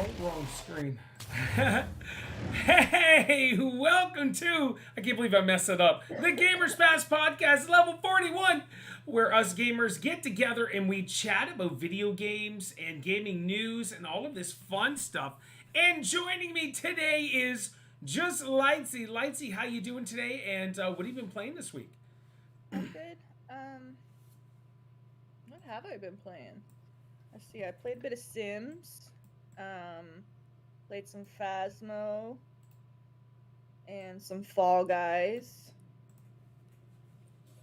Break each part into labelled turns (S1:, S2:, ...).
S1: Oh, wrong screen. Hey, welcome to, I can't believe I messed it up, the Gamers Pass Podcast, level 41, where us gamers get together and we chat about video games and gaming news and all of this fun stuff. And joining me today is just Lightsy. Lightsy, how you doing today? And what have you been playing this week?
S2: I'm good. What have I been playing? Let's see. I played a bit of Sims. Played some Phasmo and some Fall Guys.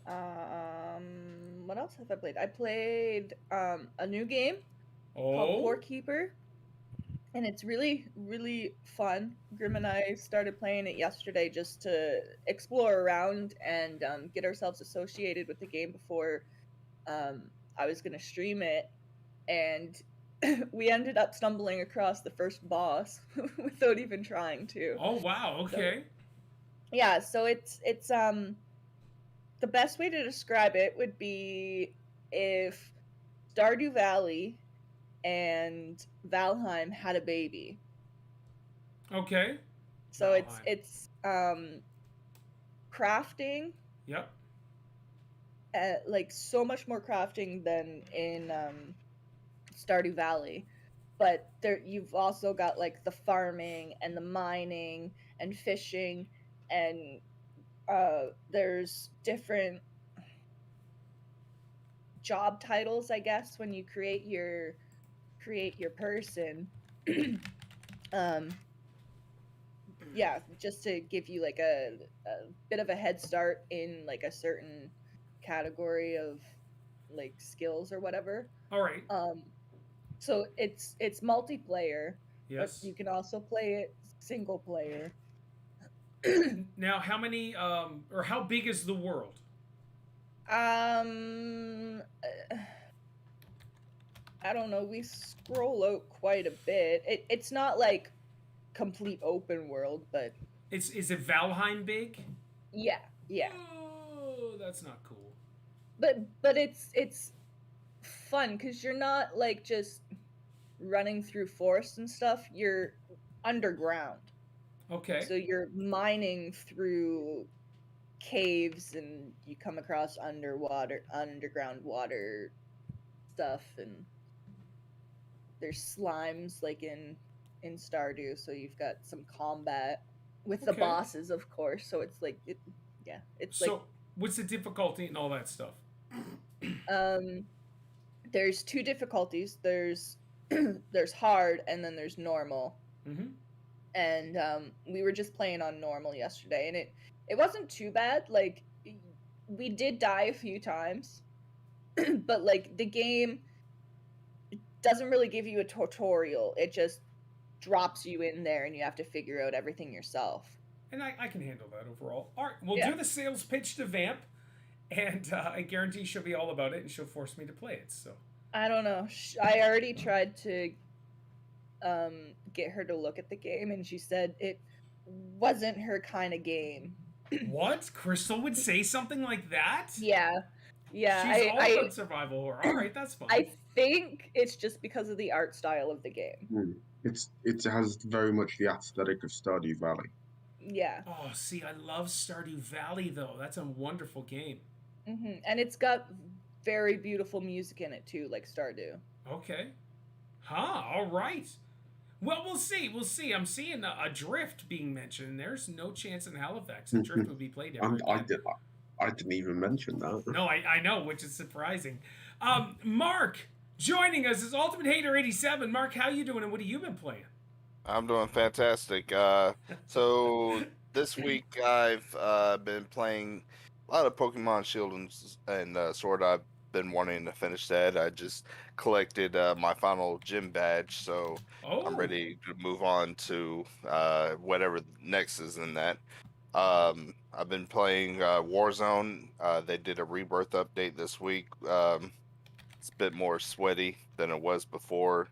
S2: What else have I played? I played a new game called
S1: Oh,
S2: Core Keeper, and it's really, really fun. Grim and I started playing it yesterday just to explore around and get ourselves associated with the game before I was gonna stream it, and we ended up stumbling across the first boss without even trying to.
S1: oh wow,
S2: So
S1: okay.
S2: yeah, so it's the best way to describe it would be if Stardew Valley and Valheim had a baby.
S1: Okay.
S2: So
S1: Valheim.
S2: it's crafting,
S1: Yep.
S2: like so much more crafting than in Stardew Valley. But there you've also got like the farming and the mining and fishing, and there's different job titles, I guess, when you create your person. um yeah, just to give you like a bit of a head start in like a certain category of like skills or whatever.
S1: All right.
S2: um so it's multiplayer, but
S1: Yes.
S2: you can also play it single player.
S1: Now, how many or how big is the world?
S2: um I don't know, we scroll out quite a bit. It's not like complete open world, but
S1: It's is it Valheim big?
S2: yeah, yeah.
S1: Oh, that's not cool.
S2: But it's fun because you're not like just running through forests and stuff. You're underground,
S1: Okay.
S2: so you're mining through caves, and you come across underground water stuff, and there's slimes like in Stardew, so you've got some combat with the
S1: Okay.
S2: bosses, of course. So it's like yeah, it's like
S1: So, what's the difficulty and all that stuff?
S2: um there's two difficulties. There's there's hard, and then there's normal.
S1: Mm-hmm.
S2: And we were just playing on normal yesterday, and it wasn't too bad. Like we did die a few times, but like the game doesn't really give you a tutorial. It just drops you in there, and you have to figure out everything yourself.
S1: And I can handle that overall. All right, we'll
S2: Yeah.
S1: do the sales pitch to Vamp, and I guarantee she'll be all about it, and she'll force me to play it. So,
S2: I don't know. I already tried to get her to look at the game, and she said it wasn't her kind of game.
S1: what? Crystal would say something like that?
S2: Yeah. Yeah,
S1: She's all about survival horror. All right, that's fine.
S2: I think it's just because of the art style of the game.
S3: It has very much the aesthetic of Stardew Valley.
S2: Yeah.
S1: Oh, see, I love Stardew Valley though. That's a wonderful game.
S2: And it's got very beautiful music in it too, like Stardew.
S1: Okay. Huh, all right. Well, we'll see. We'll see. I'm seeing a drift being mentioned. There's no chance in Halifax a drift would be played ever
S3: And
S1: again.
S3: I didn't even mention that.
S1: No, I know, which is surprising. Mark joining us is Ultimate Hater 87. Mark, how you doing and what have you been playing?
S4: I'm doing fantastic. So this week I've been playing a lot of Pokemon Shield and Sword. I've been wanting to finish that. I just collected my final gym badge, so I'm
S1: Oh,
S4: ready to move on to whatever next is in that. I've been playing Warzone. They did a rebirth update this week. It's a bit more sweaty than it was before.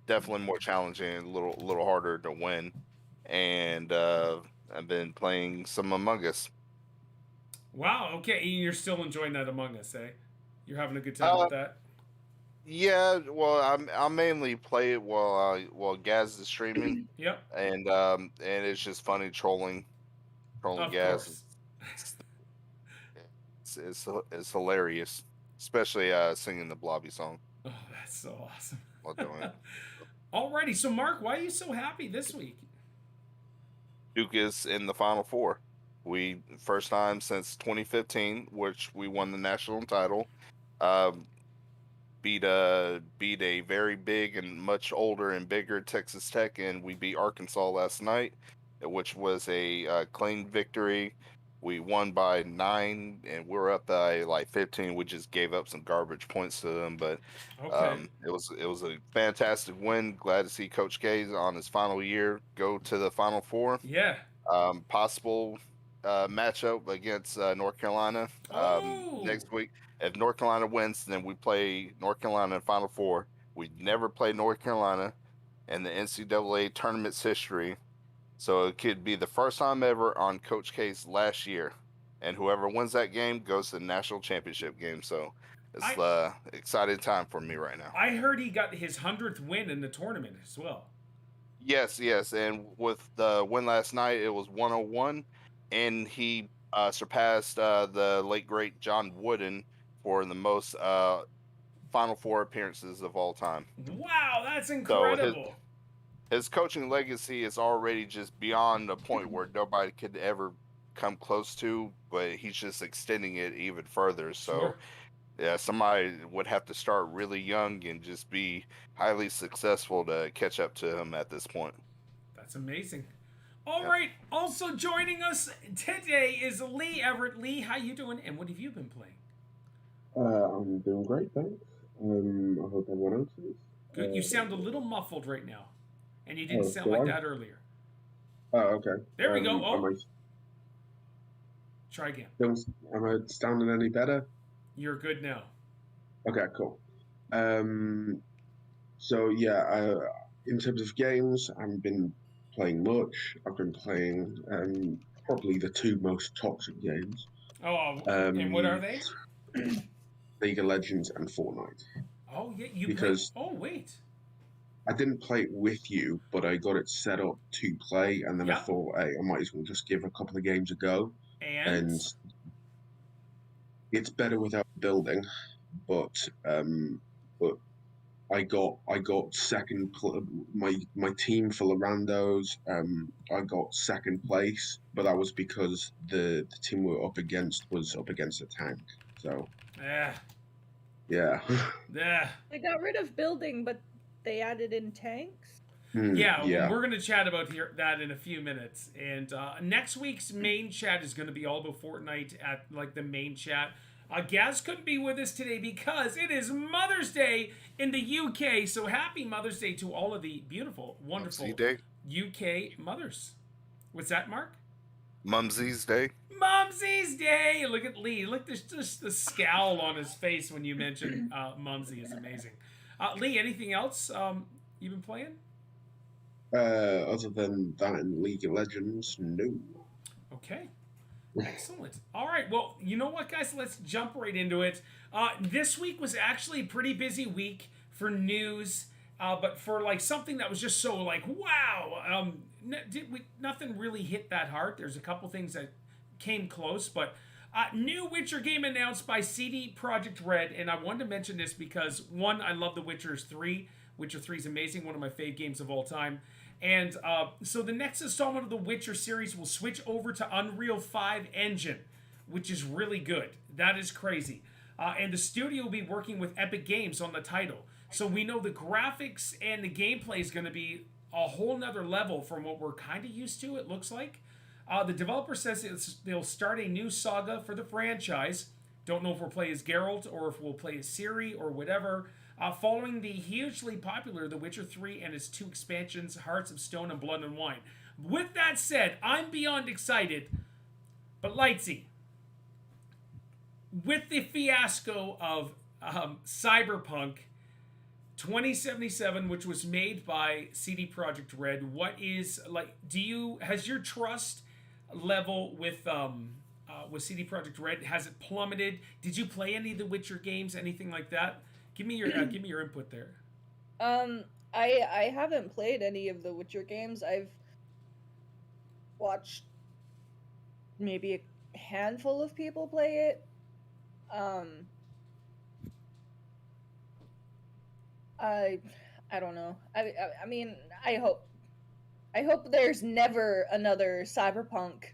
S4: Definitely more challenging, a little harder to win. And I've been playing some Among Us.
S1: wow. Okay, and you're still enjoying that Among Us, eh? You're having a good time
S4: Uh,
S1: with that?
S4: Yeah, well, I mainly play it while Gaz is streaming,
S1: Yep.
S4: and it's just funny trolling
S1: Of
S4: Gaz.
S1: course.
S4: It's hilarious, especially singing the Blobby song
S1: Oh, that's so awesome.
S4: while doing it.
S1: Alrighty, so Mark, why are you so happy this week?
S4: Duke is in the Final Four. We first time since 2015, which we won the national title. Um, beat a very big and much older and bigger Texas Tech, and we beat Arkansas last night, which was a clean victory. We won by 9, and we were up by like 15. We just gave up some garbage points to them, but
S1: Okay.
S4: it was a fantastic win. Glad to see Coach K on his final year go to the Final Four.
S1: Yeah.
S4: Possible matchup against North Carolina
S1: Oh.
S4: next week. If North Carolina wins, then we play North Carolina in Final Four. We never played North Carolina in the NCAA tournament's history, so it could be the first time ever on Coach K's last year, and whoever wins that game goes to the national championship game. So it's exciting time for me right now.
S1: I heard he got his 100th win in the tournament as well.
S4: Yes, and with the win last night, it was 101, and he surpassed the late great John Wooden for the most Final Four appearances of all time.
S1: Wow, that's
S4: So
S1: incredible.
S4: his coaching legacy is already just beyond the point where nobody could ever come close to, but he's just extending it even further. So
S1: Sure.
S4: yeah, somebody would have to start really young and just be highly successful to catch up to him at this point.
S1: That's amazing. All right. Also joining us today is Lee Everett. Lee, how you doing? And what have you been playing?
S3: I'm doing great, thanks. I hope everyone else is.
S1: Good. You sound a little muffled right now, and you didn't sound
S3: do
S1: like
S3: I?
S1: that earlier.
S3: Oh, okay.
S1: There we go.
S3: Am
S1: Oh,
S3: I
S1: try again.
S3: am I sounding any better?
S1: You're good now.
S3: Okay, cool. So yeah, in terms of games, I haven't been playing much. I've been playing probably the two most toxic games,
S1: Oh, and what are they?
S3: League of Legends and Fortnite.
S1: Oh, yeah, you
S3: Because
S1: play. Oh, wait.
S3: I didn't play it with you, but I got it set up to play, and then I
S1: Yeah.
S3: thought, hey, I might as well just give a couple of games a go.
S1: And
S3: It's better without building, but I got second. My team for Lorandos, I got second place, but that was because the team we were up against was up against a tank. So
S1: yeah.
S2: They got rid of building, but they added in tanks.
S1: Yeah,
S3: yeah.
S1: we're going to chat about that in a few minutes. And next week's main chat is going to be all about Fortnite at like the main chat. Gaz couldn't be with us today because it is Mother's Day in the UK. So happy Mother's Day to all of the beautiful, wonderful UK mothers. What's that, Mark?
S4: Mumsy's Day.
S1: Mumsy's Day. Look at Lee. Look, there's just the scowl on his face when you mention Mumsy is amazing. Lee, anything else you've been playing?
S3: Other than that, in League of Legends, no.
S1: Okay. Excellent. All right. Well, you know what, guys? Let's jump right into it. This week was actually a pretty busy week for news, but for like something that was just so like wow. Nothing really hit that hard. There's a couple things that came close, but new Witcher game announced by CD Projekt Red, and I wanted to mention this because one, I love The Witcher 3. Witcher 3 is amazing, one of my fave games of all time. And so the next installment of the Witcher series will switch over to Unreal 5 engine, which is really good. That is crazy. And the studio will be working with Epic Games on the title. So we know the graphics and the gameplay is going to be a whole nother level from what we're kind of used to, it looks like. The developer says they'll start a new saga for the franchise. Don't know if we'll play as Geralt or if we'll play as Ciri or whatever. Following the hugely popular The Witcher 3 and its two expansions, Hearts of Stone and Blood and Wine. With that said, I'm beyond excited. But Lightsy, with the fiasco of Cyberpunk 2077, which was made by CD Projekt Red, has your trust level with CD Projekt Red, has it plummeted? Did you play any of the Witcher games, anything like that? Give me your input there.
S2: I haven't played any of the Witcher games. I've watched maybe a handful of people play it. I I don't know. I mean, I hope there's never another cyberpunk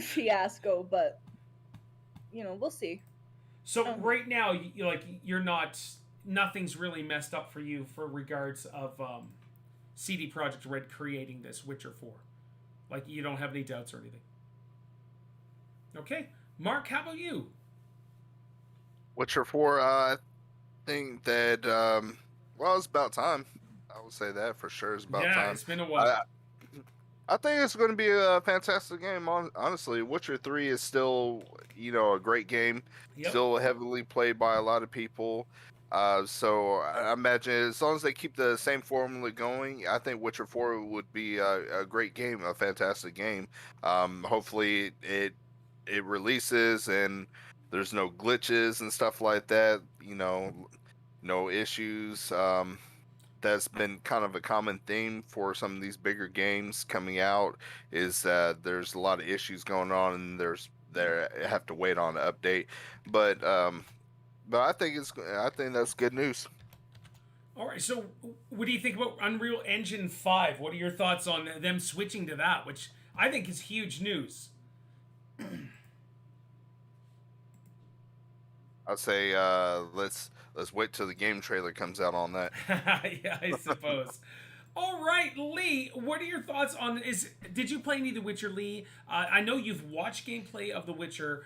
S2: fiasco, but we'll see.
S1: So right now, you're not, nothing's really messed up for you for regards of CD Projekt Red creating this Witcher 4. Like, you don't have any doubts or anything. Okay, Mark, how about you?
S4: Witcher 4, I think that, well, it's about time. I would say that for sure. It's about time.
S1: It's been a while.
S4: I think it's going to be a fantastic game. Honestly, Witcher 3 is still, a great game.
S1: Yep.
S4: Still heavily played by a lot of people. So I imagine as long as they keep the same formula going, I think Witcher 4 would be a great game, a fantastic game. Hopefully it releases and there's no glitches and stuff like that. No issues. That's been kind of a common theme for some of these bigger games coming out, is that there's a lot of issues going on and they have to wait on an update. But I think that's good news.
S1: All right, so what do you think about Unreal Engine 5? What are your thoughts on them switching to that, which I think is huge news?
S4: I'd say let's wait till the game trailer comes out on that.
S1: Yeah, I suppose. All right, Lee, what are your thoughts on did you play any of The Witcher, Lee? I know you've watched gameplay of The Witcher.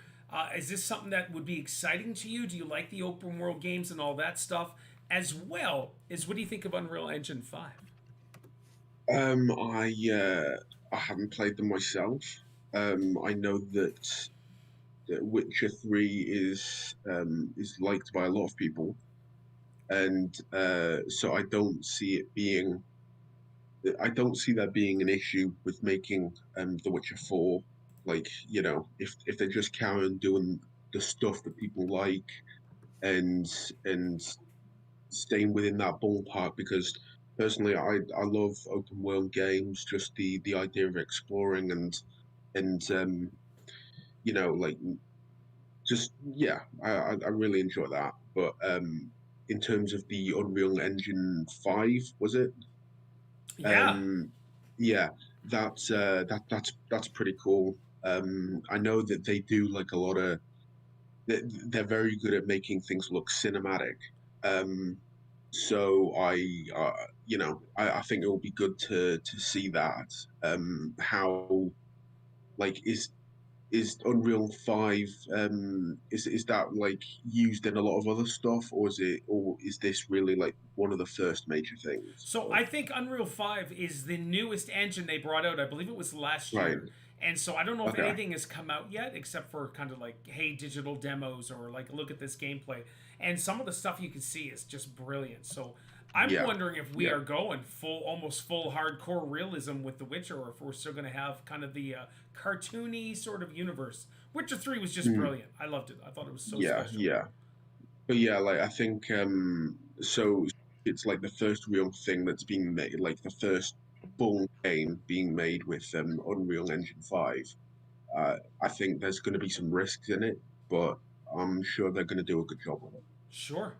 S1: Is this something that would be exciting to you? Do you like the open world games and all that stuff? As well as, what do you think of Unreal Engine 5?
S3: I haven't played them myself. I know that Witcher 3 is liked by a lot of people, and so I don't see that being an issue with making The Witcher 4. Like, if they just carry on doing the stuff that people like, and staying within that ballpark, because personally I love open world games, just the idea of exploring and like, just, yeah, I really enjoy that. But in terms of the Unreal Engine 5, was it?
S1: Yeah.
S3: Yeah, that's pretty cool. I know that they do like a lot of, they're very good at making things look cinematic. So I think it will be good to see that. How, like, is Unreal 5, is that like used in a lot of other stuff, or is this really like one of the first major things?
S1: So I think Unreal 5 is the newest engine they brought out. I believe it was last
S3: Right.
S1: year. And so I don't know if
S3: Okay.
S1: anything has come out yet, except for kind of like, hey, digital demos, or like, look at this gameplay. And some of the stuff you can see is just brilliant. So I'm
S3: Yeah.
S1: wondering if we
S3: Yeah.
S1: are going almost full hardcore realism with The Witcher, or if we're still going to have kind of the cartoony sort of universe. Witcher 3 was just brilliant. I loved it. I thought it was so
S3: Yeah,
S1: special.
S3: yeah. But yeah, like, I think so it's like the first real thing that's being made, like the first full game being made with Unreal Engine 5. I think there's going to be some risks in it, but I'm sure they're going to do a good job of it.
S1: Sure.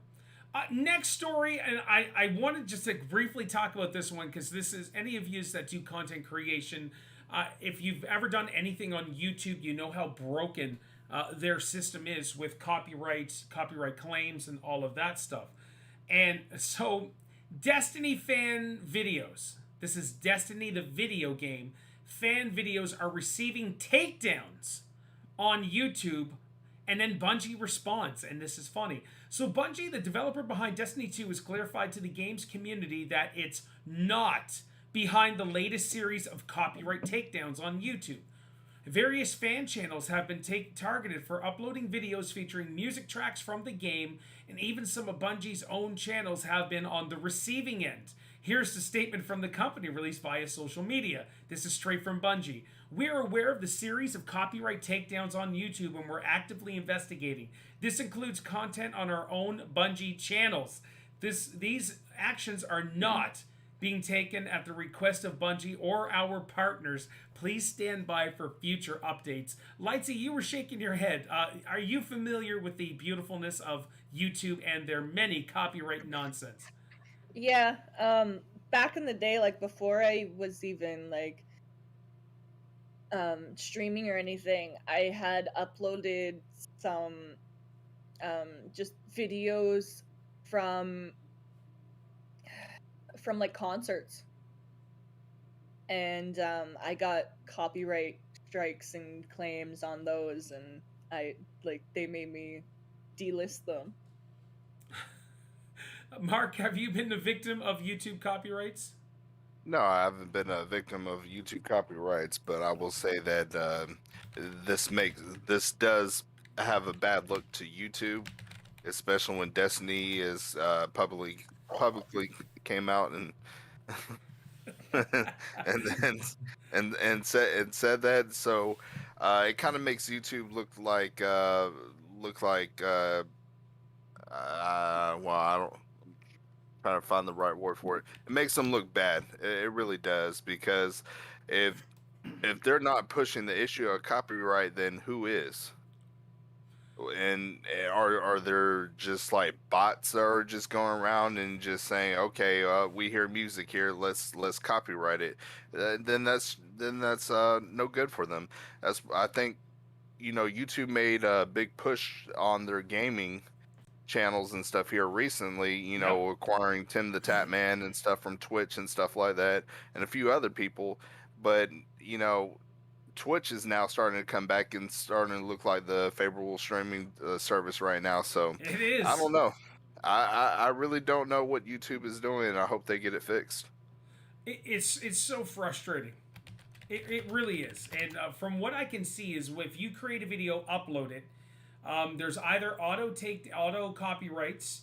S1: Next story, and I wanted just to briefly talk about this one, because this is, any of you that do content creation, if you've ever done anything on YouTube, you know how broken their system is with copyright claims, and all of that stuff. And so, Destiny fan videos. This is Destiny, the video game. Fan videos are receiving takedowns on YouTube, and then Bungie responds, and this is funny. So Bungie, the developer behind Destiny 2, has clarified to the game's community that it's not behind the latest series of copyright takedowns on YouTube. Various fan channels have been targeted for uploading videos featuring music tracks from the game, and even some of Bungie's own channels have been on the receiving end. Here's the statement from the company released via social media. This is straight from Bungie. We are aware of the series of copyright takedowns on YouTube and we're actively investigating. This includes content on our own Bungie channels. These actions are not being taken at the request of Bungie or our partners. Please stand by for future updates. Lightsy, you were shaking your head. Are you familiar with the beautifulness of YouTube and their many copyright nonsense?
S2: Yeah, back in the day, like before I was even like streaming or anything, I had uploaded some just videos from like concerts, and I got copyright strikes and claims on those, and they made me delist them.
S1: Mark, have you been the victim of YouTube copyrights?
S4: No, I haven't been a victim of YouTube copyrights, but I will say that this does have a bad look to YouTube, especially when Destiny is publicly came out and and then and said that. So it kind of makes YouTube look like well, I don't trying to find the right word for it. It makes them look bad. It really does, because if they're not pushing the issue of copyright, then who is? And are there just like bots that are just going around and just saying, okay, we hear music here, let's copyright it? Then that's no good for them. I think YouTube made a big push on their gaming channels and stuff here recently, acquiring Tim the Tap Man and stuff from Twitch and stuff like that, and a few other people. But Twitch is now starting to come back and starting to look like the favorable streaming service right now. So
S1: It is.
S4: I don't know. I really don't know what YouTube is doing, and I hope they get it fixed.
S1: It's so frustrating. It really is. And from what I can see is if you create a video, upload it, there's either auto copyrights,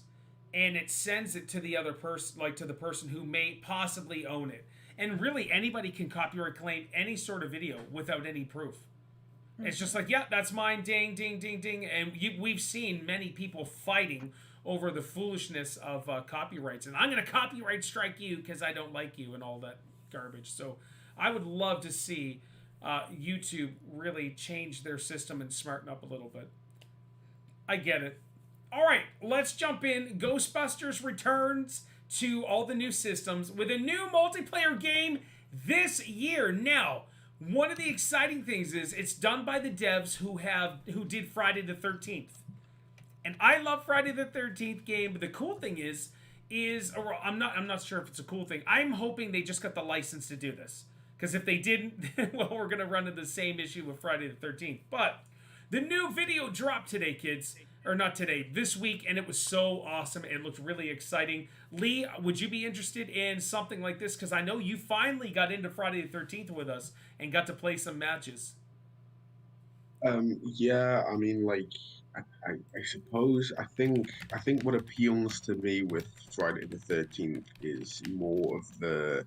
S1: and it sends it to the other person, like to the person who may possibly own it. And really, anybody can copyright claim any sort of video without any proof. It's just like, yeah, that's mine, ding, ding, ding, ding. And we've seen many people fighting over the foolishness of copyrights. And I'm going to copyright strike you because I don't like you and all that garbage. So I would love to see YouTube really change their system and smarten up a little bit. I get it. All right, let's jump in. Ghostbusters returns to all the new systems with a new multiplayer game this year. Now, one of the exciting things is it's done by the devs who did Friday the 13th. And I love Friday the 13th game, but the cool thing is or I'm not sure if it's a cool thing. I'm hoping they just got the license to do this. Because if they didn't, well, we're going to run into the same issue with Friday the 13th. But the new video dropped today, kids. Or not today, this week, and it was so awesome. It looked really exciting. Lee, would you be interested in something like this? Because I know you finally got into Friday the 13th with us and got to play some matches.
S3: Yeah, I mean, like, I suppose I think what appeals to me with Friday the 13th is more of the,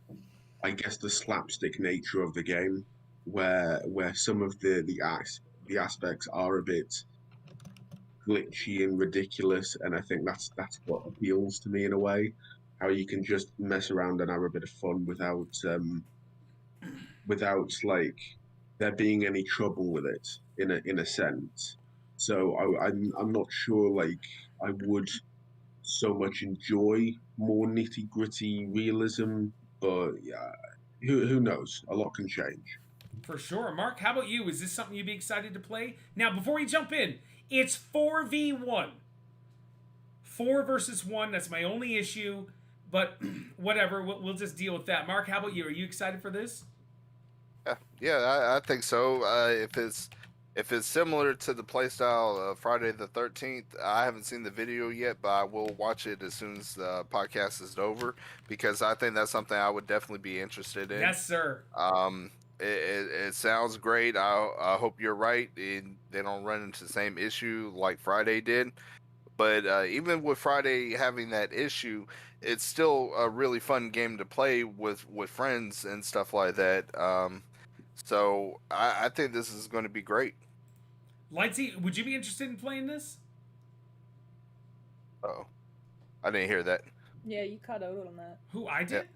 S3: I guess, the slapstick nature of the game, where some of the aspects are a bit glitchy and ridiculous, and I think that's what appeals to me in a way. How you can just mess around and have a bit of fun without like there being any trouble with it in a sense. So I'm not sure like I would so much enjoy more nitty gritty realism, but yeah, who knows? A lot can change.
S1: For sure. Mark, how about you? Is this something you'd be excited to play? Now, before we jump in, it's 4v1. 4 versus 1. That's my only issue. But whatever, we'll just deal with that. Mark, how about you? Are you excited for this?
S4: Yeah, I think so. If it's similar to the playstyle of Friday the 13th, I haven't seen the video yet, but I will watch it as soon as the podcast is over, because I think that's something I would definitely be interested in.
S1: Yes, sir.
S4: It sounds great. I hope you're right, and they don't run into the same issue like Friday did. But even with Friday having that issue, it's still a really fun game to play with friends and stuff like that. So I think this is going to be great.
S1: Lightsy, would you be interested in playing this?
S4: Oh, I didn't hear that.
S2: Yeah, you cut out on that.
S1: Who, I
S4: Yeah,
S1: did?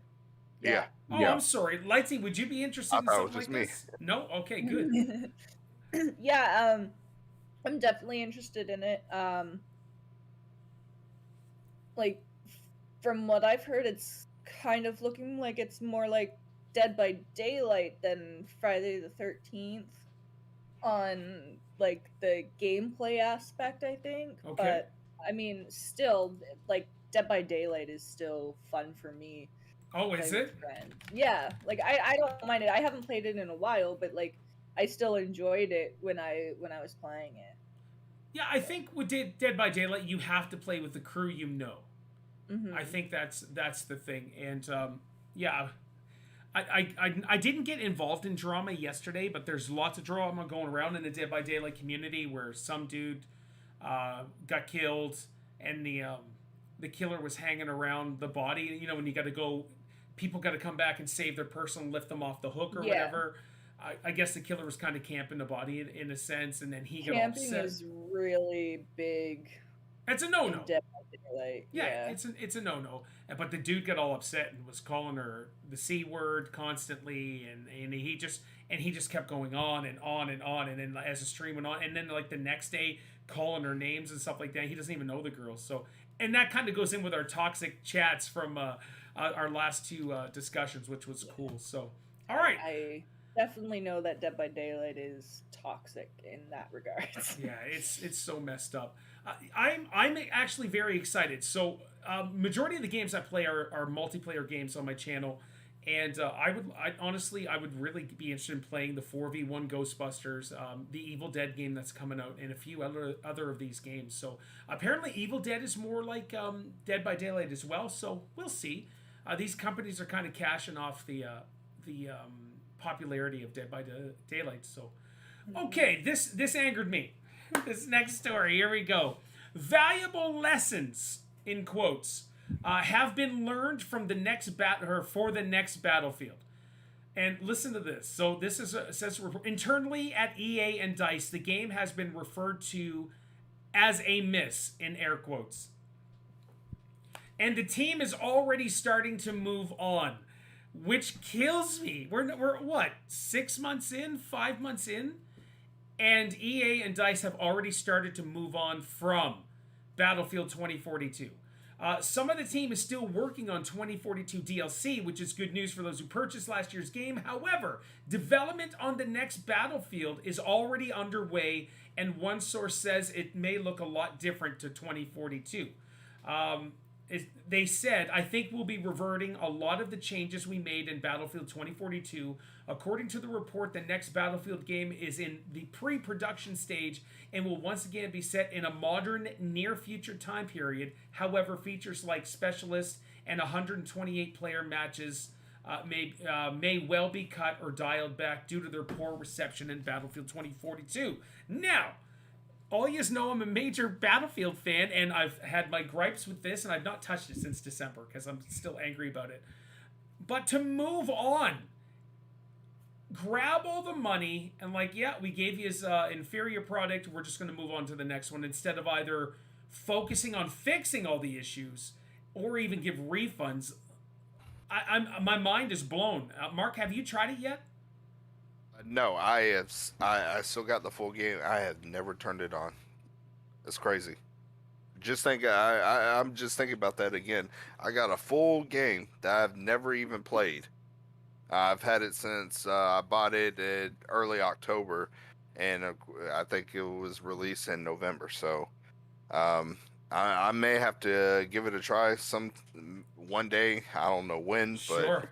S4: yeah.
S1: Oh,
S3: Yeah.
S1: I'm sorry. Lightsy, would you be interested
S4: I
S1: in
S4: thought it
S1: something
S4: was
S1: like
S4: just me.
S1: this? No? Okay, good.
S2: Yeah, I'm definitely interested in it. Like from what I've heard, it's kind of looking like it's more like Dead by Daylight than Friday the 13th on like the gameplay aspect, I think.
S1: Okay.
S2: But I mean, still, like Dead by Daylight is still fun for me.
S1: Oh, is
S2: Playing with
S1: it?
S2: friends. Yeah, like I don't mind it. I haven't played it in a while, but like I still enjoyed it when I was playing it.
S1: Yeah, I think with Dead by Daylight, you have to play with the crew you know.
S2: Mm-hmm.
S1: I think that's the thing, and yeah, I didn't get involved in drama yesterday, but there's lots of drama going around in the Dead by Daylight community where some dude got killed, and the killer was hanging around the body. You know, when you got to go, people got to come back and save their person, lift them off the hook or
S2: Yeah.
S1: whatever. I guess the killer was kind of camping the body in a sense, and then he got
S2: Camping
S1: upset.
S2: is really big
S1: It's a
S2: in
S1: no-no.
S2: Dead by Daylight.
S1: Yeah, it's a no-no. But the dude got all upset and was calling her the C word constantly, and he just kept going on and on and on, and then as the stream went on, and then like the next day calling her names and stuff like that. He doesn't even know the girl. So, and that kind of goes in with our toxic chats from our last two discussions, which was cool. So, all right.
S2: I definitely know that Dead by Daylight is toxic in that regard.
S1: Yeah, it's so messed up. I'm actually very excited. So majority of the games I play are multiplayer games on my channel, and I honestly would really be interested in playing the 4v1 Ghostbusters, the Evil Dead game that's coming out, and a few other of these games. So apparently Evil Dead is more like Dead by Daylight as well. So we'll see. These companies are kind of cashing off the popularity of Dead by Daylight. So okay, this angered me. This next story, here we go. Valuable lessons, in quotes, have been learned from the next for the next Battlefield. And listen to this. So this is says internally at EA and DICE, the game has been referred to as a miss in air quotes. And the team is already starting to move on, which kills me. We're what, 6 months in, 5 months in? And EA and DICE have already started to move on from Battlefield 2042. Some of the team is still working on 2042 DLC, which is good news for those who purchased last year's game. However, development on the next Battlefield is already underway, and one source says it may look a lot different to 2042. They said, I think we'll be reverting a lot of the changes we made in Battlefield 2042. According to the report, the next Battlefield game is in the pre-production stage and will once again be set in a modern, near-future time period. However, features like Specialist and 128-player matches may well be cut or dialed back due to their poor reception in Battlefield 2042. Now, all you know, I'm a major Battlefield fan, and I've had my gripes with this, and I've not touched it since December because I'm still angry about it. But to move on, grab all the money, and like, yeah, we gave you this inferior product, we're just going to move on to the next one, instead of either focusing on fixing all the issues or even give refunds. My mind is blown. Mark, have you tried it yet?
S4: No, I have. I still got the full game. I have never turned it on. It's crazy. Just think. I'm just thinking about that again. I got a full game that I've never even played. I've had it since I bought it in early October, and I think it was released in November. So, I may have to give it a try one day. I don't know when,
S1: Sure.
S4: but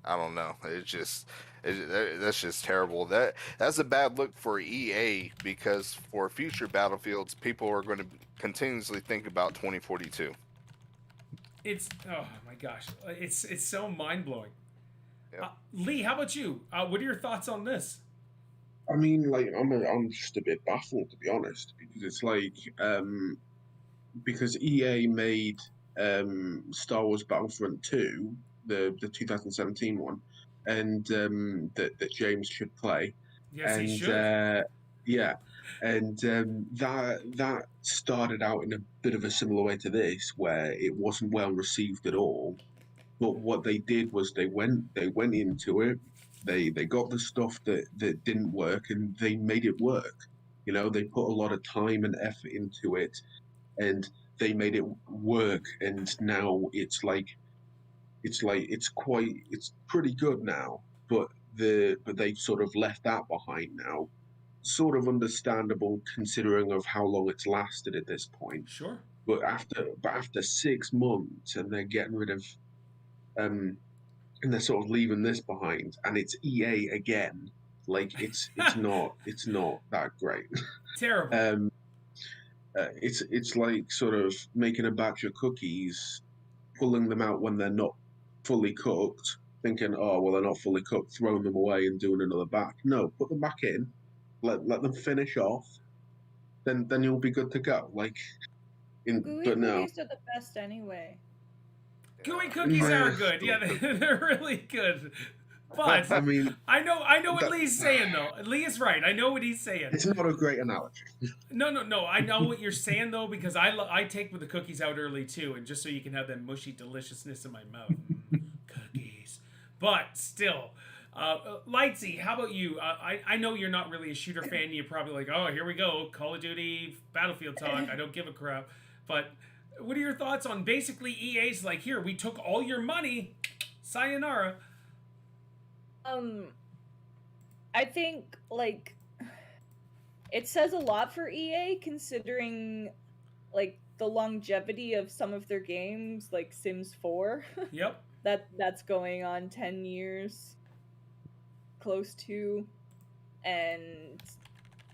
S4: I don't know. That's just terrible. That's a bad look for EA, because for future Battlefields, people are going to continuously think about 2042.
S1: It's, oh my gosh, it's so mind blowing.
S4: Yep.
S1: Lee, how about you? What are your thoughts on this?
S3: I mean, like, I'm just a bit baffled, to be honest, because it's like because EA made Star Wars Battlefront 2, the 2017 one, and that James should play,
S1: Yes, he
S3: and
S1: should.
S3: yeah, and that started out in a bit of a similar way to this, where it wasn't well received at all. But what they did was they went into it. They got the stuff that didn't work and they made it work. You know, they put a lot of time and effort into it and they made it work. And now it's pretty good now. But they sort of left that behind now. Sort of understandable considering of how long it's lasted at this point.
S1: Sure.
S3: But after 6 months and they're getting rid of um and they're sort of leaving this behind, and it's EA again. Like it's not that great.
S1: Terrible.
S3: Um, it's like sort of making a batch of cookies, pulling them out when they're not fully cooked, thinking, oh well, they're not fully cooked, throwing them away and doing another batch. No, put them back in, let them finish off, then you'll be good to go.
S2: Gooey
S3: But no,
S2: cookies are the best anyway.
S1: Gooey cookies are good. Yeah, they're really good. But
S3: I mean,
S1: I know what Lee's saying though. Lee is right. I know what he's saying.
S3: it's not a great analogy.
S1: No. I know what you're saying though because I take the cookies out early too, and just so you can have that mushy deliciousness in my mouth. Cookies, but still. Lightsy, how about you? I know you're not really a shooter fan. You're probably like, oh, here we go, Call of Duty, Battlefield talk. I don't give a crap. But what are your thoughts on basically EA's like, here, we took all your money, sayonara.
S2: I think like it says a lot for EA considering like the longevity of some of their games, like Sims 4.
S1: Yep.
S2: That's going on 10 years, close to, and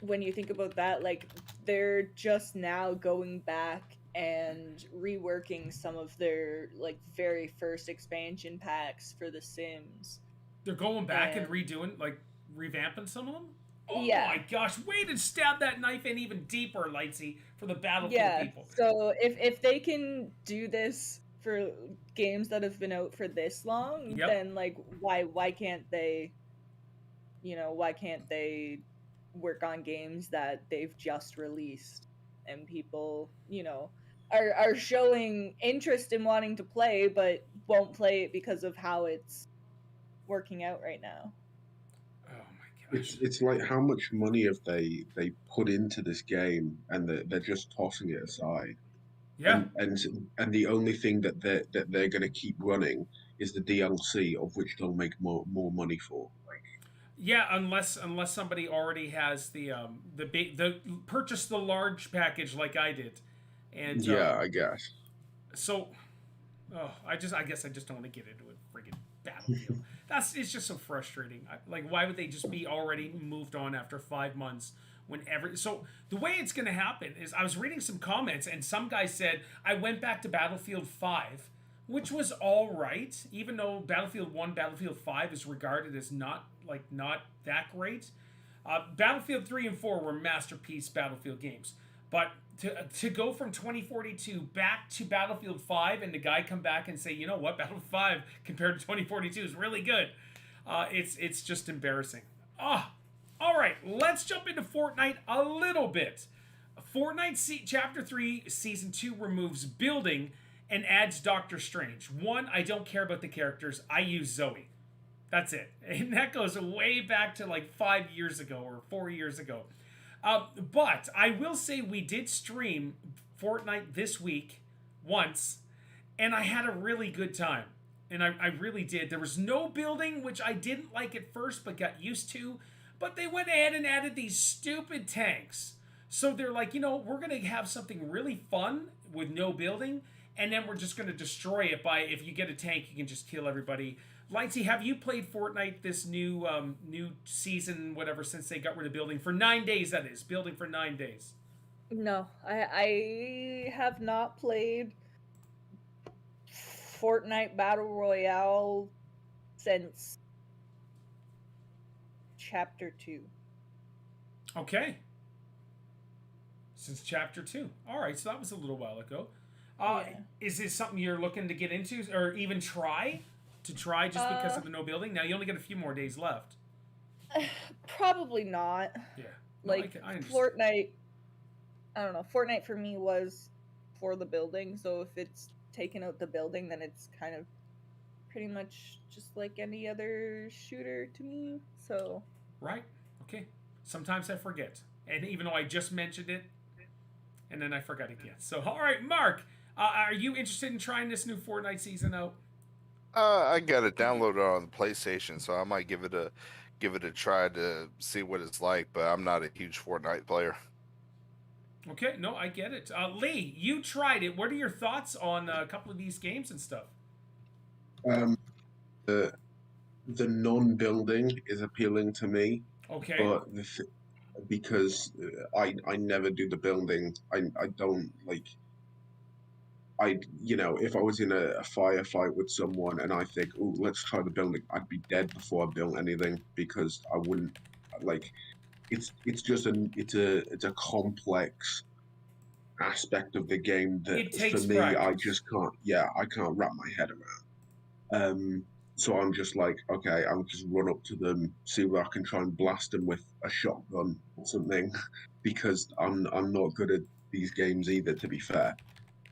S2: when you think about that, like they're just now going back and reworking some of their like very first expansion packs for The Sims.
S1: They're going back and redoing, like, revamping some of them? Oh
S2: Yeah.
S1: my gosh, way to stab that knife in even deeper, Lightsy, for the Battlefield people.
S2: So if they can do this for games that have been out for this long,
S1: Yep.
S2: then like why can't they, why can't they work on games that they've just released and people, are showing interest in wanting to play but won't play it because of how it's working out right now.
S1: Oh my gosh.
S3: It's like how much money have they put into this game and they're just tossing it aside.
S1: Yeah.
S3: And the only thing that they're going to keep running is the DLC, of which they'll make more money for.
S1: Yeah, unless somebody already has the purchase the large package like I did, and
S3: Yeah, I guess.
S1: so, I guess I just don't want to get into a friggin' Battlefield. It's just so frustrating. Like, why would they just be already moved on after 5 months? So the way it's going to happen is I was reading some comments and some guy said I went back to Battlefield 5, which was all right, even though Battlefield 1, Battlefield 5 is regarded as not that great. Battlefield 3 and 4 were masterpiece Battlefield games, but to go from 2042 back to Battlefield 5 and the guy come back and say, you know what, Battlefield 5 compared to 2042 is really good, it's just embarrassing. All right, let's jump into Fortnite a little bit. Fortnite Chapter 3 Season 2 removes building and adds Doctor Strange. One, I don't care about the characters. I use Zoe. That's it. And that goes way back to like 5 years ago or 4 years ago. But I will say we did stream Fortnite this week once, and I had a really good time. And I really did. There was no building, which I didn't like at first, but got used to. But they went ahead and added these stupid tanks. So they're like, we're going to have something really fun with no building, and then we're just going to destroy it by, if you get a tank, you can just kill everybody. Lightsy, have you played Fortnite this new season, whatever, since they got rid of building for 9 days? That is building for 9 days.
S2: No, I have not played Fortnite Battle Royale since Chapter 2.
S1: Okay. Since chapter 2. All right, so that was a little while ago. Uh,
S2: Yeah.
S1: Is this something you're looking to get into or even try? To try just because of the no building? Now you only got a few more days left.
S2: Probably not.
S1: Yeah. No,
S2: Like
S1: I understand.
S2: Fortnite, I don't know. Fortnite for me was for the building, so if it's taken out the building, then it's kind of pretty much just like any other shooter to me. So
S1: Right. Okay. Sometimes I forget. And even though I just mentioned it, and then I forgot again. So, all right, Mark, are you interested in trying this new Fortnite season out?
S4: I got it downloaded on the PlayStation, so I might give it a try to see what it's like. But I'm not a huge Fortnite player.
S1: Okay, no, I get it. Lee, you tried it. What are your thoughts on a couple of these games and stuff?
S3: Um, the the non-building is appealing to me,
S1: Okay.
S3: but because I never do the building, I don't like. If I was in a firefight with someone and I think, oh, let's try the building, I'd be dead before I built anything because I wouldn't like. It's just it's a complex aspect of the game that
S1: It
S3: for
S1: takes
S3: me I
S1: practice.
S3: just can't. Yeah, I can't wrap my head around. So I'm just like, okay, I'll just run up to them, see where I can try and blast them with a shotgun or something, because I'm not good at these games either, to be fair.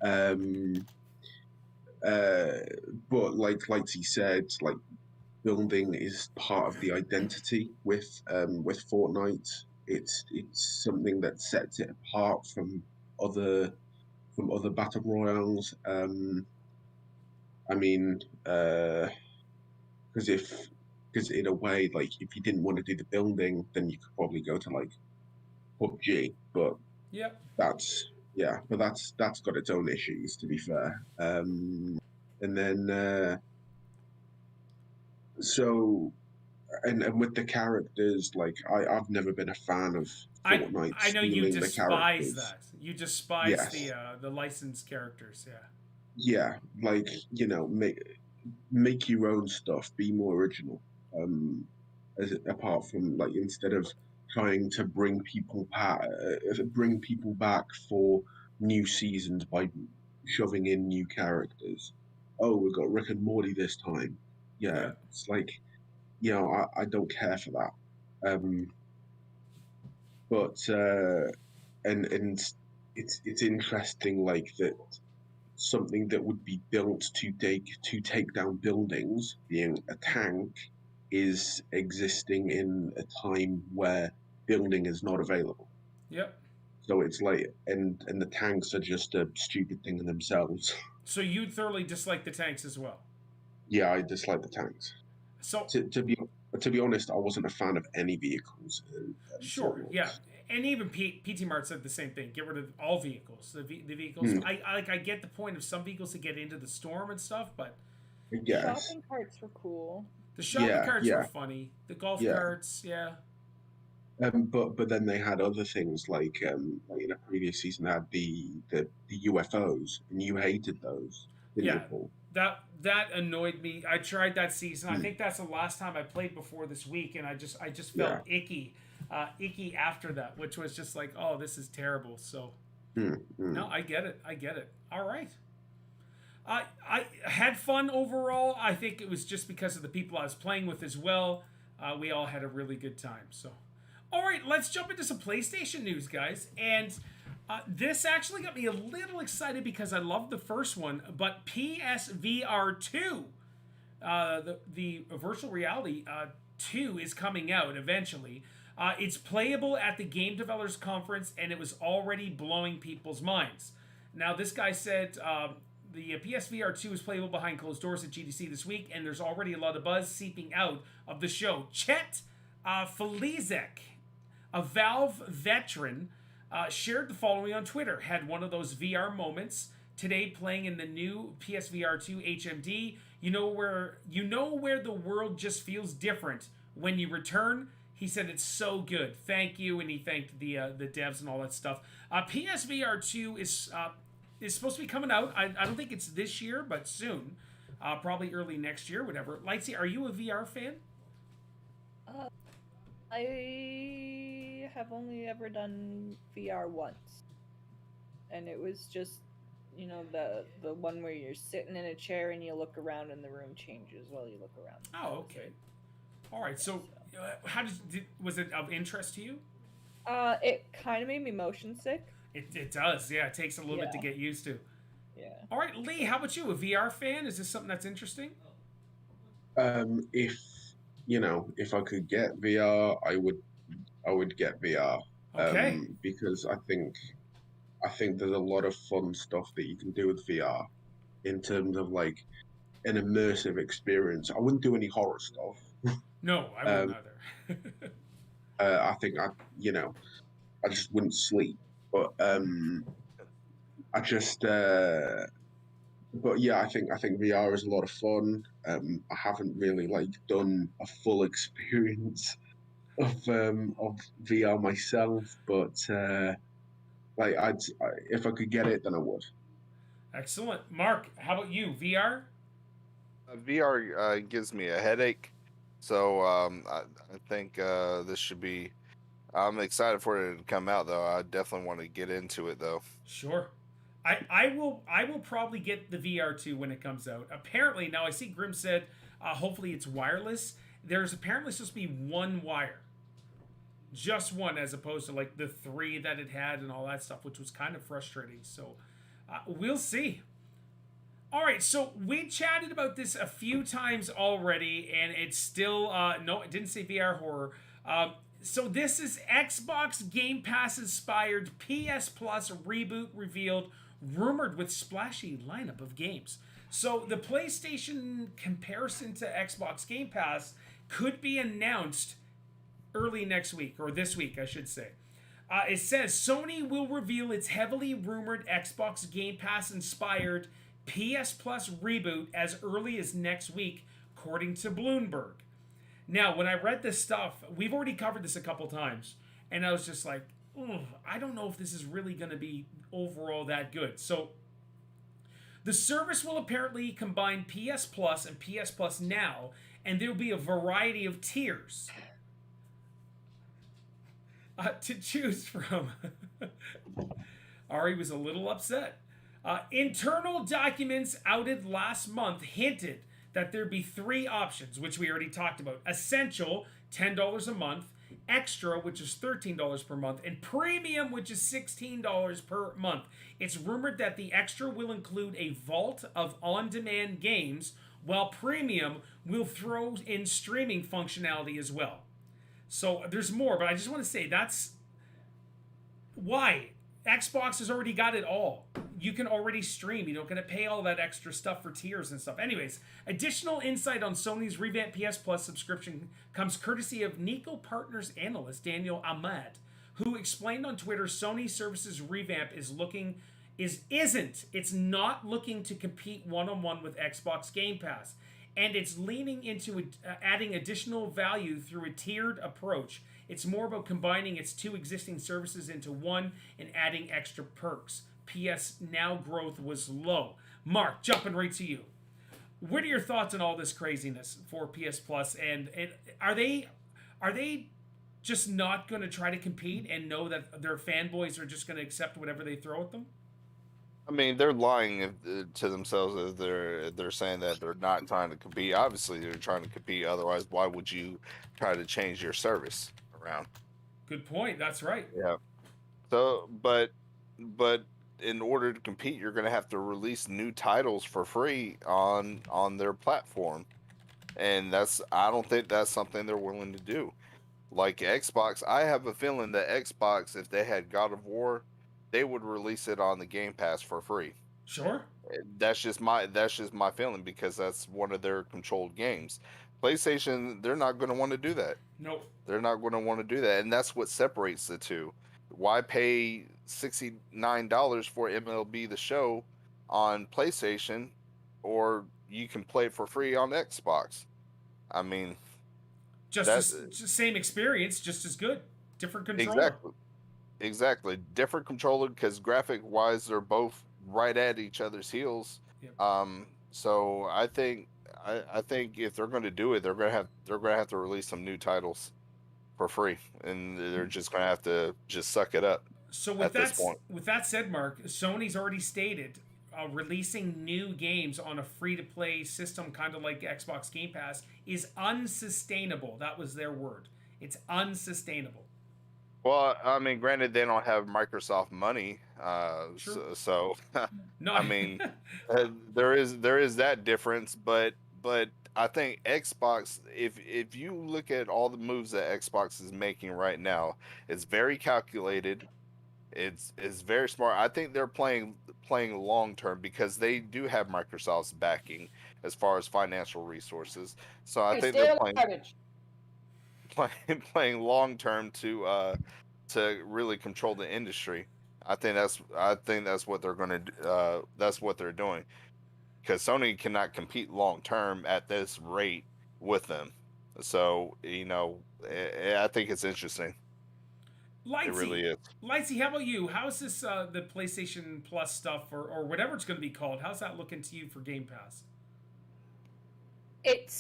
S3: Um, uh, but like he said, like building is part of the identity with Fortnite. It's something that sets it apart other from other battle royales. I mean, because because in a way, like if you didn't want to do the building, then you could probably go to like PUBG, but
S1: Yep.
S3: that's yeah, but that's got its own issues to be fair. And then so and with the characters, like I've never been a fan of Fortnite
S1: I know you
S3: stealing the
S1: despise
S3: characters.
S1: that. You despise
S3: Yes,
S1: the licensed characters. Yeah.
S3: yeah, like make your own stuff, be more original. Apart from like instead of trying to bring people back for new seasons by shoving in new characters. Oh, we've got Rick and Morty this time. Yeah,
S1: Yeah.
S3: it's like I don't care for that. Um, but and it's interesting like that something that would be built to take down buildings, being a tank, is existing in a time where building is not available.
S1: Yep.
S3: So it's like, and the tanks are just a stupid thing in themselves.
S1: So you thoroughly dislike the tanks as well.
S3: Yeah, I dislike the tanks.
S1: So
S3: To be honest, I wasn't a fan of any vehicles until
S1: sure, yeah, and even PT Mart said the same thing. Get rid of all vehicles. The vehicles.
S3: hmm,
S1: I get the point of some vehicles to get into the storm and stuff, but
S3: I guess.
S2: shopping carts were cool.
S1: the shopping
S3: Yeah,
S1: carts were
S3: yeah,
S1: funny. The golf
S3: yeah.
S1: carts, yeah,
S3: But then they had other things like in a previous season they had the UFOs and you hated those, didn't you,
S1: yeah.
S3: Paul?
S1: That annoyed me. I tried that season. I
S3: Mm,
S1: think that's the last time I played before this week, and I just felt
S3: yeah.
S1: icky after that, which was just like, oh, this is terrible. So
S3: Mm, mm.
S1: no, I get it. I get it. All right. I had fun overall. I think it was just because of the people I was playing with as well. We all had a really good time. So, all right, let's jump into some PlayStation news, guys. And this actually got me a little excited because I loved the first one, but PSVR 2, the virtual reality 2 is coming out eventually. It's playable at the Game Developers Conference, and it was already blowing people's minds. Now, this guy said the PSVR 2 is playable behind closed doors at GDC this week, and there's already a lot of buzz seeping out of the show. Chet Filizek, a Valve veteran, shared the following on Twitter. Had one of those VR moments today playing in the new PSVR 2 HMD. You know where the world just feels different when you return. He said it's so good. Thank you, and he thanked the devs and all that stuff. PSVR 2 is supposed to be coming out. I don't think it's this year, but soon. Probably early next year, whatever. Lightsy, are you a VR fan?
S2: I have only ever done VR once. and it was just, the one where you're sitting in a chair and you look around and the room changes while you look around. That
S1: Oh,
S2: was
S1: okay.
S2: it.
S1: All right. So, how was it of interest to you?
S2: It kind of made me motion sick.
S1: It does. Yeah, it takes a little bit to
S2: Yeah.
S1: get used to.
S2: Yeah.
S1: All right, Lee. How about you? A VR fan? Is this something that's interesting?
S3: If if I could get VR, I would get VR.
S1: Okay.
S3: Because I think there's a lot of fun stuff that you can do with VR in terms of like an immersive experience. I wouldn't do any horror stuff.
S1: No, I wouldn't
S3: Um,
S1: either.
S3: I think I just wouldn't sleep. But I just but yeah, I think VR is a lot of fun. I haven't really like done a full experience of VR myself, but like if I could get it, then I would.
S1: Excellent. Mark, how about you? VR?
S4: VR gives me a headache, so I think this should be. I'm excited for it to come out, though. I definitely want to get into it, though.
S1: Sure. I will probably get the VR 2 when it comes out. Apparently, now I see Grim said hopefully it's wireless. There's apparently supposed to be one wire. Just one as opposed to like the three that it had and all that stuff, which was kind of frustrating. So we'll see. All right, so we chatted about this a few times already, and it's still no, it didn't say VR horror. So this is Xbox Game Pass inspired PS Plus reboot revealed, rumored with splashy lineup of games. So the PlayStation comparison to Xbox Game Pass could be announced early next week, or this week, I should say. It says Sony will reveal its heavily rumored Xbox Game Pass inspired PS Plus reboot as early as next week, according to Bloomberg. Now, when I read this stuff, we've already covered this a couple times, and I was just like, I don't know if this is really going to be overall that good. So, the service will apparently combine PS Plus and PS Plus Now, and there will be a variety of tiers to choose from. Ari was a little upset. Internal documents outed last month hinted that there'd be three options, which we already talked about: Essential, $10 a month; Extra, which is $13 per month; and Premium, which is $16 per month. It's rumored that the Extra will include a vault of on-demand games, while Premium will throw in streaming functionality as well. So there's more, but I just want to say that's why Xbox has already got it all. You can already stream. You don't got to pay all that extra stuff for tiers and stuff. Anyways, additional insight on Sony's revamped PS Plus subscription comes courtesy of Nico Partners analyst Daniel Ahmad, who explained on Twitter Sony Services revamp it's not looking to compete one-on-one with Xbox Game Pass, and it's leaning into adding additional value through a tiered approach. It's more about combining its two existing services into one and adding extra perks. PS Now growth was low. Mark, jumping right to you. What are your thoughts on all this craziness for PS Plus? And are they just not going to try to compete and know that their fanboys are just going to accept whatever they throw at them?
S4: I mean, they're lying to themselves if they're saying that they're not trying to compete. Obviously, they're trying to compete. Otherwise, why would you try to change your service around?
S1: Good point. That's right.
S4: Yeah. So, but in order to compete, you're going to have to release new titles for free on their platform, and I don't think that's something they're willing to do. Like Xbox, I have a feeling that Xbox, if they had God of War, they would release it on the Game Pass for free.
S1: Sure.
S4: That's just my feeling, because that's one of their controlled games. PlayStation, they're not going to want to do that.
S1: Nope.
S4: They're not going to want to do that, and that's what separates the two. Why pay $69 for MLB The Show on PlayStation, or you can play it for free on Xbox? I mean,
S1: just same experience, just as good. Different controller.
S4: Exactly. Different controller, because graphic wise, they're both right at each other's heels.
S1: Yep.
S4: So I think if they're going to do it, they're going to have to release some new titles for free, and they're just going to have to just suck it up.
S1: So
S4: at this point.
S1: with that said, Mark, Sony's already stated releasing new games on a free-to-play system, kind of like Xbox Game Pass, is unsustainable. That was their word. It's unsustainable.
S4: Well, I mean, granted, they don't have Microsoft money,
S1: True.
S4: so
S1: No,
S4: I mean, there is that difference, but I think Xbox, if you look at all the moves that Xbox is making right now, it's very calculated. It's very smart. I think they're playing long term because they do have Microsoft's backing as far as financial resources. So I
S2: Hey,
S4: think
S2: stay
S4: they're
S2: out of the garbage.
S4: playing long term to really control the industry. I think that's what they're going to that's what they're doing, because Sony cannot compete long term at this rate with them. So I think it's interesting. It really
S1: Lightsy.
S4: is.
S1: Lightsy, how about you? How's this the PlayStation Plus stuff or whatever it's going to be called? How's that looking to you for Game Pass?
S2: It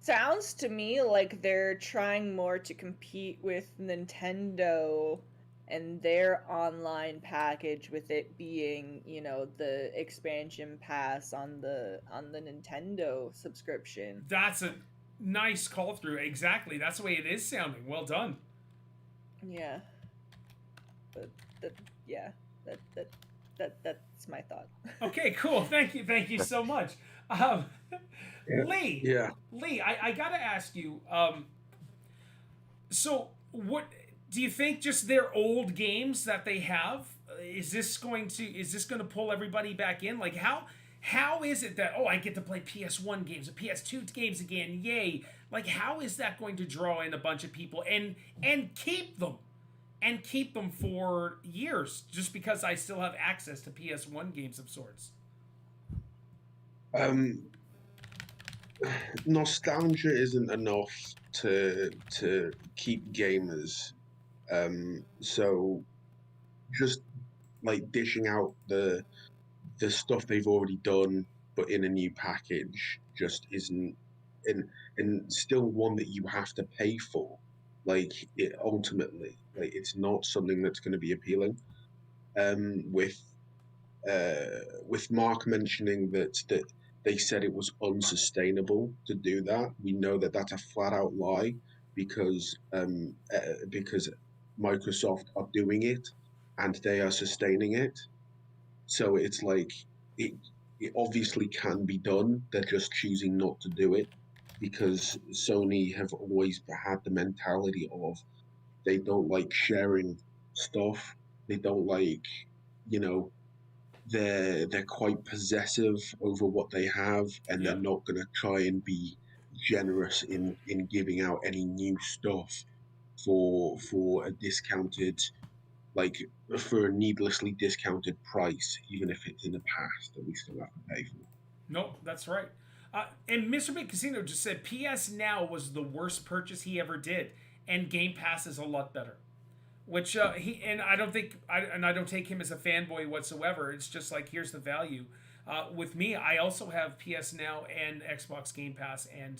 S2: sounds to me like they're trying more to compete with Nintendo and their online package, with it being, the expansion pass on the Nintendo subscription.
S1: That's a nice call through. Exactly. That's the way it is sounding. Well done.
S2: Yeah. But yeah, that's my thought.
S1: Okay, cool. Thank you so much. Um, Lee,
S3: Yeah.
S1: Lee, I gotta ask you. So, what do you think? Just their old games that they have, is this going to pull everybody back in? Like how is it that I get to play PS1 games, PS2 games again? Yay! Like how is that going to draw in a bunch of people and keep them? And keep them for years, just because I still have access to PS1 games of sorts.
S3: Nostalgia isn't enough to keep gamers. So just like dishing out the stuff they've already done, but in a new package, just isn't, and still one that you have to pay for. Like it ultimately, like it's not something that's going to be appealing. With Mark mentioning that they said it was unsustainable to do that, we know that that's a flat out lie because Microsoft are doing it and they are sustaining it. So it's like it it obviously can be done. They're just choosing not to do it because Sony have always had the mentality of they don't like sharing stuff. They don't like, you know, they're quite possessive over what they have, and they're
S1: Yep.
S3: not going to try and be generous in giving out any new stuff for a discounted, like for a needlessly discounted price, even if it's in the past that we still have to pay for.
S1: Nope, that's right. And Mr. Big Casino just said PS Now was the worst purchase he ever did, and Game Pass is a lot better. Which he and I don't think I don't take him as a fanboy whatsoever. It's just like here's the value. With me, I also have PS Now and Xbox Game Pass, and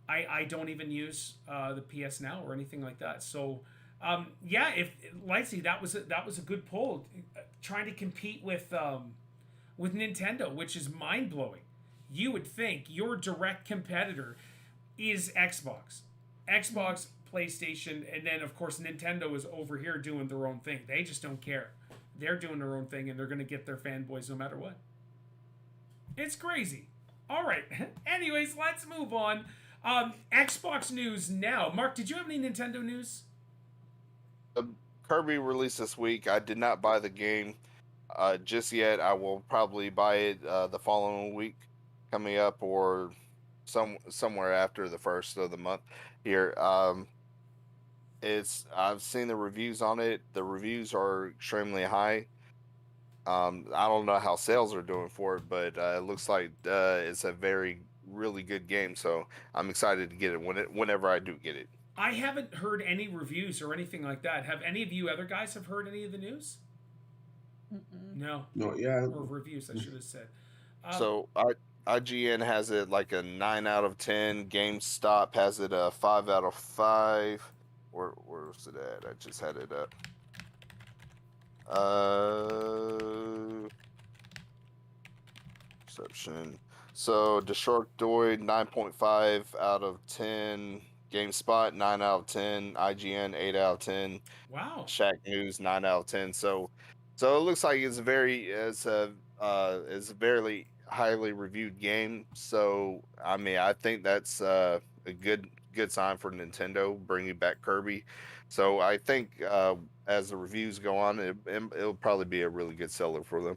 S1: I don't even use the PS Now or anything like that. So yeah, if Lightsy, that was a good pull, trying to compete with Nintendo, which is mind blowing. You would think your direct competitor is Xbox, PlayStation, and then of course Nintendo is over here doing their own thing. They just don't care. They're doing their own thing, and they're going to get their fanboys no matter what. It's crazy. All right. Anyways, let's move on. Xbox news now. Mark, did you have any Nintendo news?
S4: Kirby released this week. I did not buy the game just yet. I will probably buy it the following week coming up, or somewhere after the first of the month here. I've seen the reviews on it. The reviews are extremely high. I don't know how sales are doing for it, but it looks like it's a really good game. So I'm excited to get it whenever I do get it.
S1: I haven't heard any reviews or anything like that. Have any of you other guys have heard any of the news?
S2: Mm-mm.
S1: No.
S3: Not yet.
S1: Or reviews, I should have said.
S4: So IGN has it like a 9 out of 10. GameStop has it a 5 out of 5. Where's it at? I just had it up. Perception. So Destructoid 9.5 out of 10. GameSpot 9 out of 10. IGN 8 out of 10.
S1: Wow.
S4: Shack News 9 out of 10. So it looks like it's a very highly reviewed game. So I mean I think that's a good sign for Nintendo bringing back Kirby. So I think as the reviews go on, it'll probably be a really good seller for them.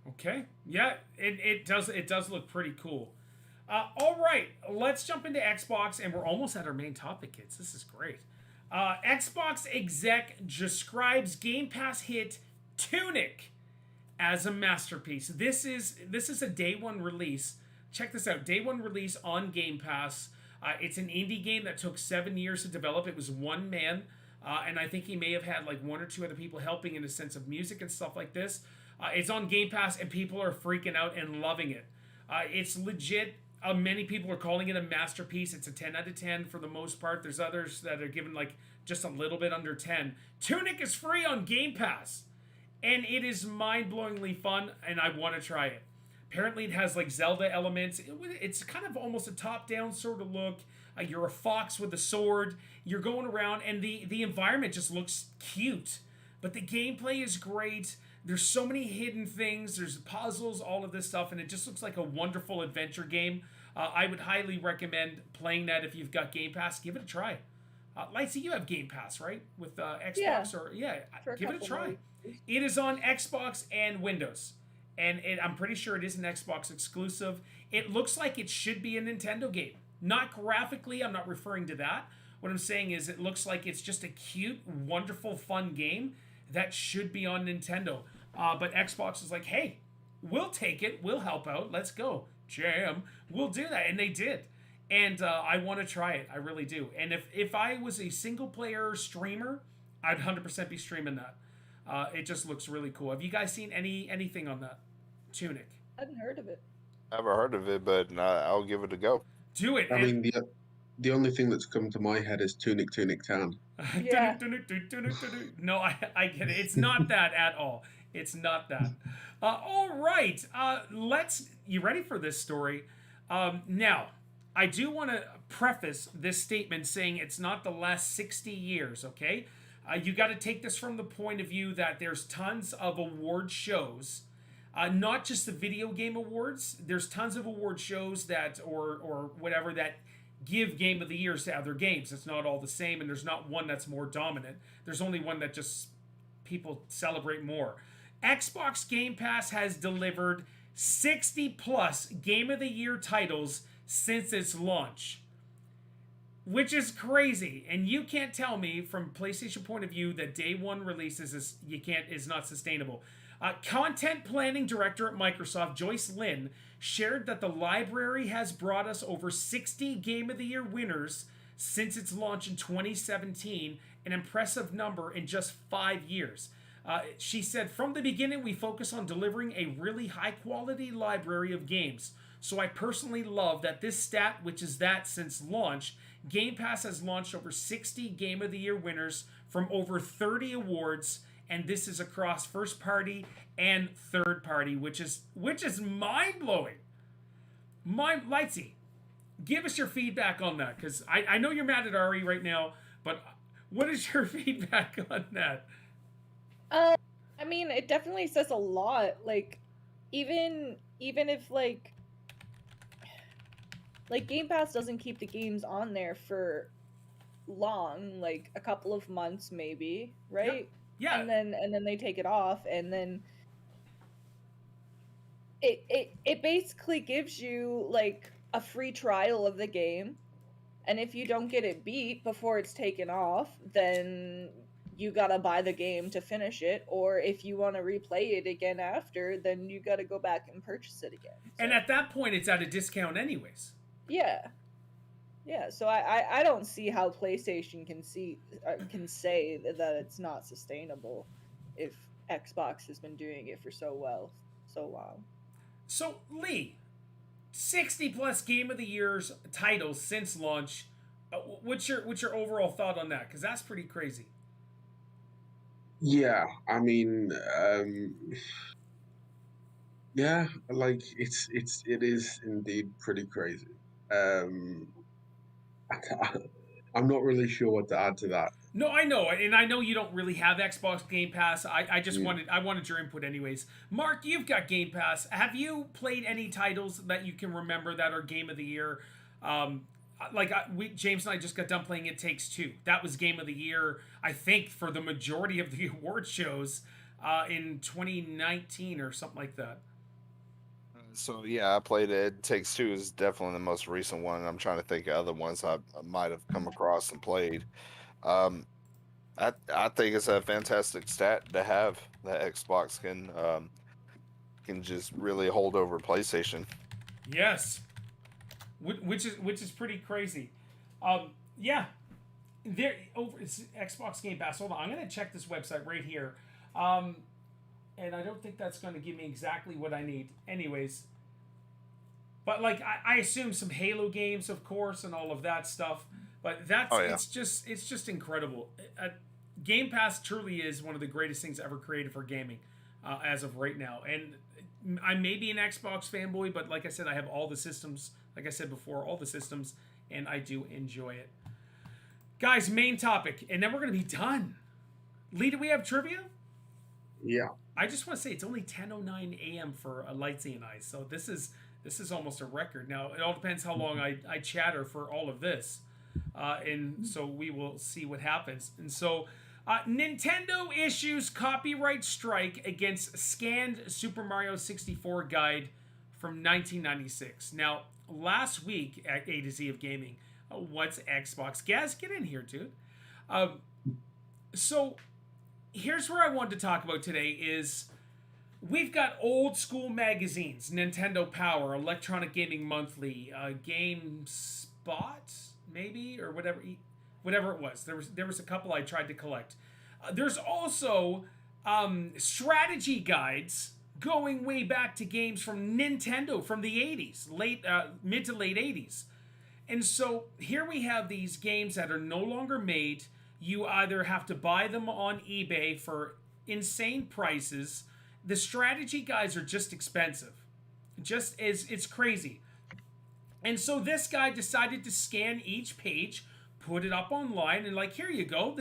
S1: Okay. Yeah, it does look pretty cool. All right, let's jump into Xbox, and we're almost at our main topic, kids. This is great. Xbox exec describes Game Pass hit Tunic as a masterpiece. This is a day one release. Check this out. Day one release on Game Pass. It's an indie game that took 7 years to develop. It was one man, and I think he may have had like one or two other people helping in a sense of music and stuff like this. It's on Game Pass, and people are freaking out and loving it. It's legit. Many people are calling it a masterpiece. It's a 10 out of 10 for the most part. There's others that are given like just a little bit under 10. Tunic is free on Game Pass, and it is mind-blowingly fun, and I want to try it. Apparently, it has like Zelda elements. It's kind of almost a top-down sort of look. You're a fox with a sword. You're going around, and the environment just looks cute. But the gameplay is great. There's so many hidden things. There's puzzles, all of this stuff, and it just looks like a wonderful adventure game. I would highly recommend playing that if you've got Game Pass. Give it a try. Lightsy, you have Game Pass, right? With Xbox give it a try. It is on Xbox and Windows, and I'm pretty sure it is an Xbox exclusive. It looks like it should be a Nintendo game. Not graphically, I'm not referring to that. What I'm saying is it looks like it's just a cute, wonderful, fun game that should be on Nintendo. But Xbox is like, hey, we'll take it. We'll help out. Let's go. Jam. We'll do that. And they did. And I want to try it. I really do. And if I was a single player streamer, I'd 100% be streaming that. It just looks really cool. Have you guys seen anything on that? Tunic.
S2: I hadn't heard of it.
S4: Never heard of it, but I'll give it a go.
S1: Do it.
S3: I mean, the only thing that's come to my head is Tunic Town.
S2: Yeah.
S1: No, I get it. It's not that at all. It's not that. All right. You ready for this story? Now, I do want to preface this statement saying it's not the last 60 years, okay? You got to take this from the point of view that there's tons of award shows, not just the video game awards. There's tons of award shows that, or whatever, that give Game of the Years to other games. It's not all the same, and there's not one that's more dominant. There's only one that just people celebrate more. Xbox Game Pass has delivered 60 plus Game of the Year titles since its launch, which is crazy. And you can't tell me from PlayStation point of view that day one releases is not sustainable. Content planning director at Microsoft, Joyce Lynn, shared that the library has brought us over 60 Game of the Year winners since its launch in 2017, an impressive number in just 5 years. She said, from the beginning, we focus on delivering a really high quality library of games. So I personally love that this stat, which is that since launch, Game Pass has launched over 60 Game of the Year winners from over 30 awards, and this is across first party and third party, which is mind-blowing. Lightsy, give us your feedback on that, because I know you're mad at Ari right now, but what is your feedback on that?
S2: I mean, it definitely says a lot. Like, even if like Game Pass doesn't keep the games on there for long, like a couple of months maybe, right?
S1: Yeah.
S2: And then they take it off, and then it basically gives you like a free trial of the game, and if you don't get it beat before it's taken off, then you gotta buy the game to finish it, or if you want to replay it again after, then you gotta go back and purchase it again. So,
S1: and at that point, it's at a discount anyways.
S2: yeah. So I don't see how PlayStation can say that it's not sustainable if Xbox has been doing it for so long.
S1: So Lee, 60 plus Game of the Year's titles since launch. What's your overall thought on that? Because that's pretty crazy.
S3: Yeah, I mean, yeah, like it is indeed pretty crazy. Um, I can't, I'm not really sure what to add to that.
S1: No, I know, and I know you don't really have Xbox Game Pass. I just
S3: Mm.
S1: wanted your input anyways. Mark, you've got Game Pass. Have you played any titles that you can remember that are Game of the Year? Um, James and I just got done playing It Takes Two. That was Game of the Year, I think, for the majority of the award shows in 2019 or something like that.
S4: So yeah, I played it. It Takes Two is definitely the most recent one. I'm trying to think of other ones I might have come across and played. Um, I think it's a fantastic stat to have that Xbox can just really hold over PlayStation.
S1: Yes, which is pretty crazy. Yeah, there over it's Xbox Game Pass. Hold on, I'm gonna check this website right here. Um, and I don't think that's going to give me exactly what I need. Anyways, but like I assume some Halo games, of course, and all of that stuff. But that's
S4: Oh yeah.
S1: it's just incredible. Game Pass truly is one of the greatest things ever created for gaming, as of right now. And I may be an Xbox fanboy, but like I said, I have all the systems. Like I said before, all the systems, and I do enjoy it. Guys, main topic, and then we're gonna be done. Lee, do we have trivia?
S3: Yeah,
S1: I just want to say it's only 10:09 a.m. for Lightsy and I, so this is almost a record. Now it all depends how long I chatter for all of this, and so we will see what happens. And so, Nintendo issues copyright strike against scanned Super Mario 64 guide from 1996. Now last week at A to Z of Gaming, what's Xbox? Gaz, get in here, dude. Um, so here's where I wanted to talk about today is we've got old school magazines, Nintendo Power, Electronic Gaming Monthly, GameSpot, maybe, or whatever it was. There was a couple I tried to collect. There's also strategy guides going way back to games from Nintendo from the 80s, mid to late 80s. And so here we have these games that are no longer made. You either have to buy them on eBay for insane prices. The strategy guides are just expensive. Just as it's crazy. And so this guy decided to scan each page, put it up online, and like, here you go.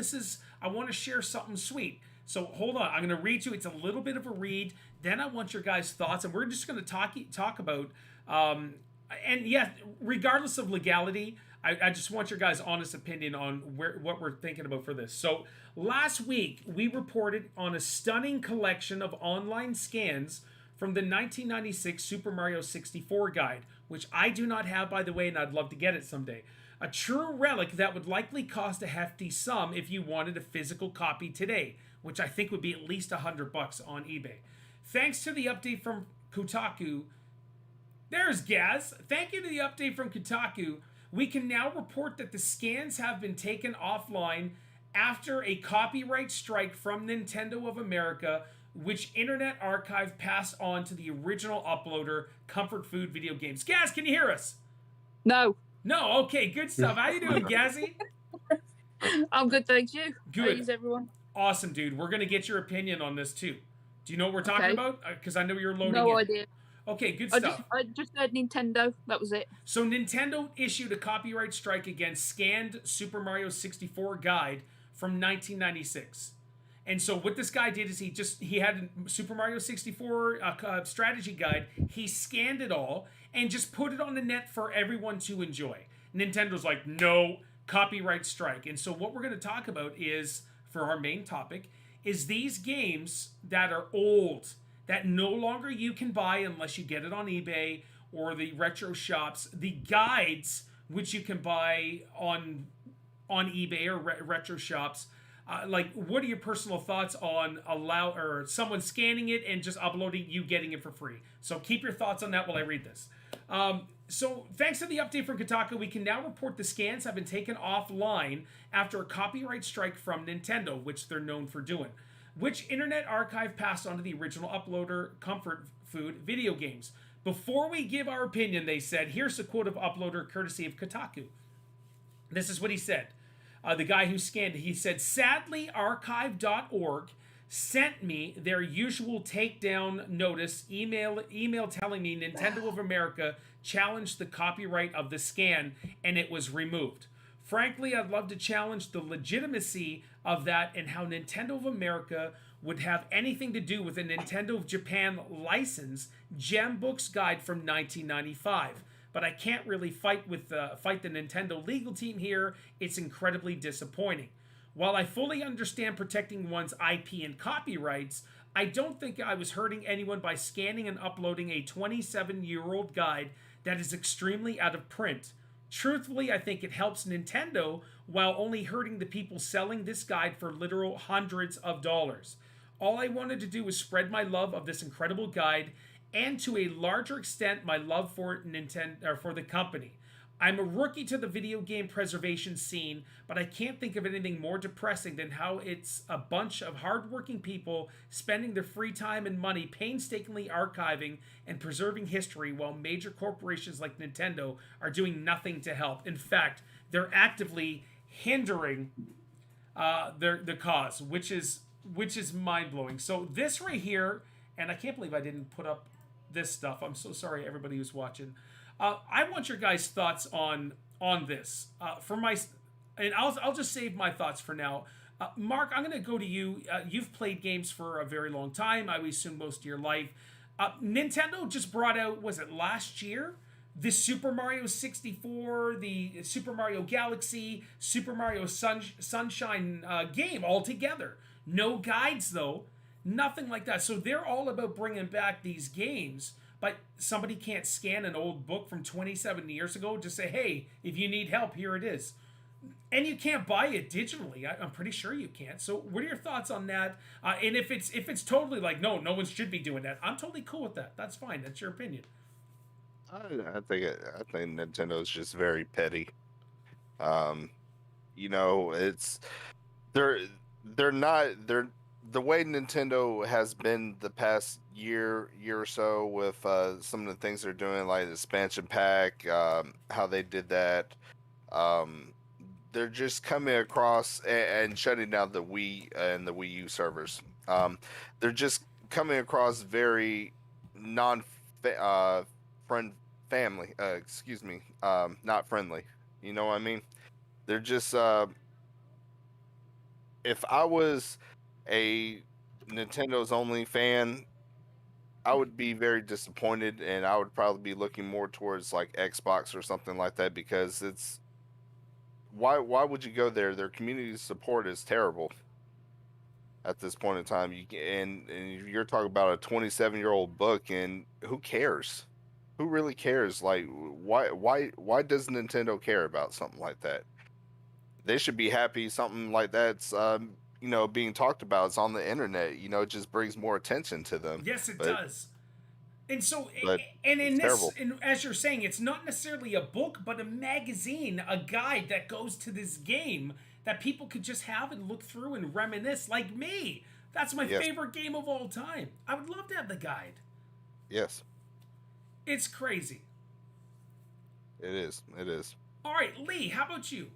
S1: I want to share something sweet. So hold on, I'm going to read you. It's a little bit of a read. Then I want your guys' thoughts, and we're just going to talk about. And yeah, regardless of legality, I just want your guys' honest opinion on what we're thinking about for this. So last week we reported on a stunning collection of online scans from the 1996 Super Mario 64 guide, which I do not have, by the way, and I'd love to get it someday. A true relic that would likely cost a hefty sum if you wanted a physical copy today, which I think would be at least $100 on eBay. Thanks to the update from Kotaku. There's Gaz. Thank you to the update from Kotaku. We can now report that the scans have been taken offline after a copyright strike from Nintendo of America, which Internet Archive passed on to the original uploader, Comfort Food Video Games. Gaz, can you hear us?
S5: No.
S1: No? Okay, good stuff. How you doing, Gazzy?
S5: I'm good, thank you.
S1: Good.
S5: How's everyone?
S1: Awesome, dude. We're going to get your opinion on this, too. Do you know what we're talking about? Because I know you're loading
S5: No
S1: in.
S5: idea.
S1: Okay, good stuff.
S5: I just heard Nintendo. That was it.
S1: So Nintendo issued a copyright strike against scanned Super Mario 64 guide from 1996. And so what this guy did is he had a Super Mario 64 strategy guide. He scanned it all and just put it on the net for everyone to enjoy. Nintendo's like, no, copyright strike. And so what we're going to talk about is, for our main topic, is these games that are old, that no longer you can buy unless you get it on eBay or the retro shops, the guides which you can buy on eBay or retro shops. Like, what are your personal thoughts on someone scanning it and just uploading, you getting it for free? So keep your thoughts on that while I read this. So thanks to the update from Kotaku, we can now report the scans have been taken offline after a copyright strike from Nintendo, which they're known for doing, which Internet Archive passed on to the original uploader, Comfort Food Video Games. Before we give our opinion, they said, here's a quote of uploader courtesy of Kotaku. This is what he said. The guy who scanned it, he said, sadly, archive.org sent me their usual takedown notice email telling me Nintendo of America challenged the copyright of the scan and it was removed. Frankly, I'd love to challenge the legitimacy of that and how Nintendo of America would have anything to do with a Nintendo of Japan license Gem Books guide from 1995. But I can't really fight the Nintendo legal team here. It's incredibly disappointing. While I fully understand protecting one's IP and copyrights, I don't think I was hurting anyone by scanning and uploading a 27-year-old guide that is extremely out of print. Truthfully, I think it helps Nintendo while only hurting the people selling this guide for literal hundreds of dollars. All I wanted to do was spread my love of this incredible guide and to a larger extent my love for Nintendo or for the company. I'm a rookie to the video game preservation scene, but I can't think of anything more depressing than how it's a bunch of hardworking people spending their free time and money painstakingly archiving and preserving history while major corporations like Nintendo are doing nothing to help. In fact, they're actively hindering the cause, which is mind blowing. So this right here, and I can't believe I didn't put up this stuff. I'm so sorry, everybody who's watching. I want your guys' thoughts on this. And I'll just save my thoughts for now. Mark, I'm going to go to you. You've played games for a very long time. I would assume most of your life. Nintendo just brought out, was it last year? The Super Mario 64, the Super Mario Galaxy, Super Mario Sunshine game all together. No guides though, nothing like that. So they're all about bringing back these games. But somebody can't scan an old book from 27 years ago to say, hey, if you need help, here it is. And you can't buy it digitally. I'm pretty sure you can't. So what are your thoughts on that? And if it's totally like, no one should be doing that, I'm totally cool with that. That's fine. That's your opinion.
S4: I think Nintendo's just very petty. It's they're not the way Nintendo has been the past year or so with some of the things they're doing, like the expansion pack, how they did that. They're just coming across and shutting down the Wii and the Wii U servers. They're just coming across very not friendly. You know what I mean? They're just if I was a Nintendo's only fan, I would be very disappointed, and I would probably be looking more towards like Xbox or something like that, because it's why would you go there? Their community support is terrible at this point in time. And you're talking about a 27-year-old book, and who cares? Who really cares? Like, why does Nintendo care about something like that? They should be happy something like that's being talked about. It's on the internet. It just brings more attention to them.
S1: Yes, it does. And so,
S4: but
S1: and in this,
S4: terrible.
S1: and as you're saying, it's not necessarily a book, but a magazine, a guide that goes to this game that people could just have and look through and reminisce, like me. That's my favorite game of all time. I would love to have the guide.
S4: Yes.
S1: It's crazy.
S4: It is.
S1: All right, Lee, how about you?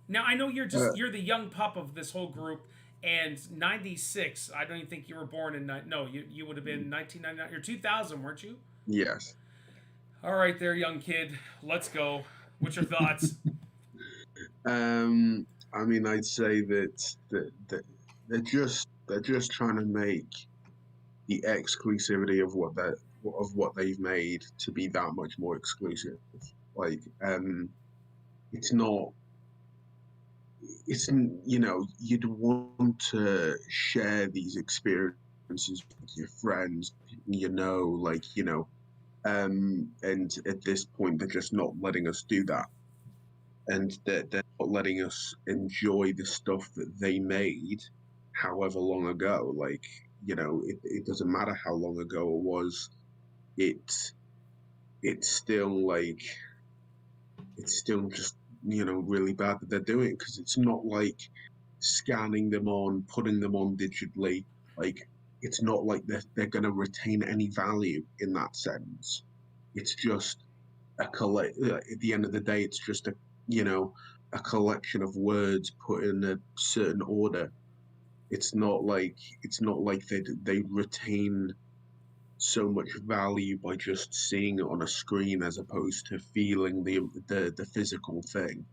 S1: Now, I know you're the young pup of this whole group, and 96, I don't even think you were born in, no, you would have been 1999, or 2000, weren't you?
S3: Yes.
S1: All right there, young kid. Let's go. What's your thoughts?
S3: I mean, I'd say that they're just trying to make the exclusivity of what they've made to be that much more exclusive. Like, you'd want to share these experiences with your friends, and at this point they're just not letting us do that, and they're not letting us enjoy the stuff that they made however long ago. Like, it doesn't matter how long ago it was, it's still just really bad that they're doing it, because it's not like scanning them on, putting them on digitally. Like, it's not like they're going to retain any value in that sense. It's just at the end of the day, it's just a collection of words put in a certain order. it's not like they retain so much value by just seeing it on a screen as opposed to feeling the physical thing.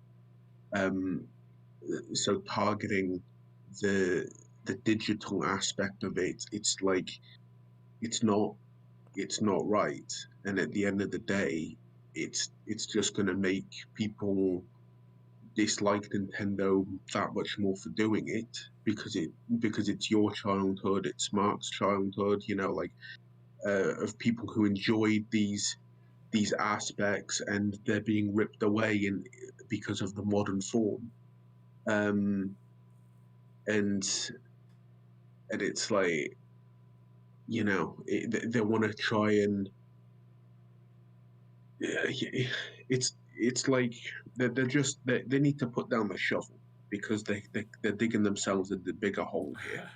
S3: So targeting the digital aspect of it, it's like it's not right. And at the end of the day, it's just going to make people dislike Nintendo that much more for doing it because it's your childhood, it's Mark's childhood, like of people who enjoyed these aspects, and they're being ripped away because of the modern form. And it's like, they want to try and it's like they need to put down the shovel because they're digging themselves a bigger hole here.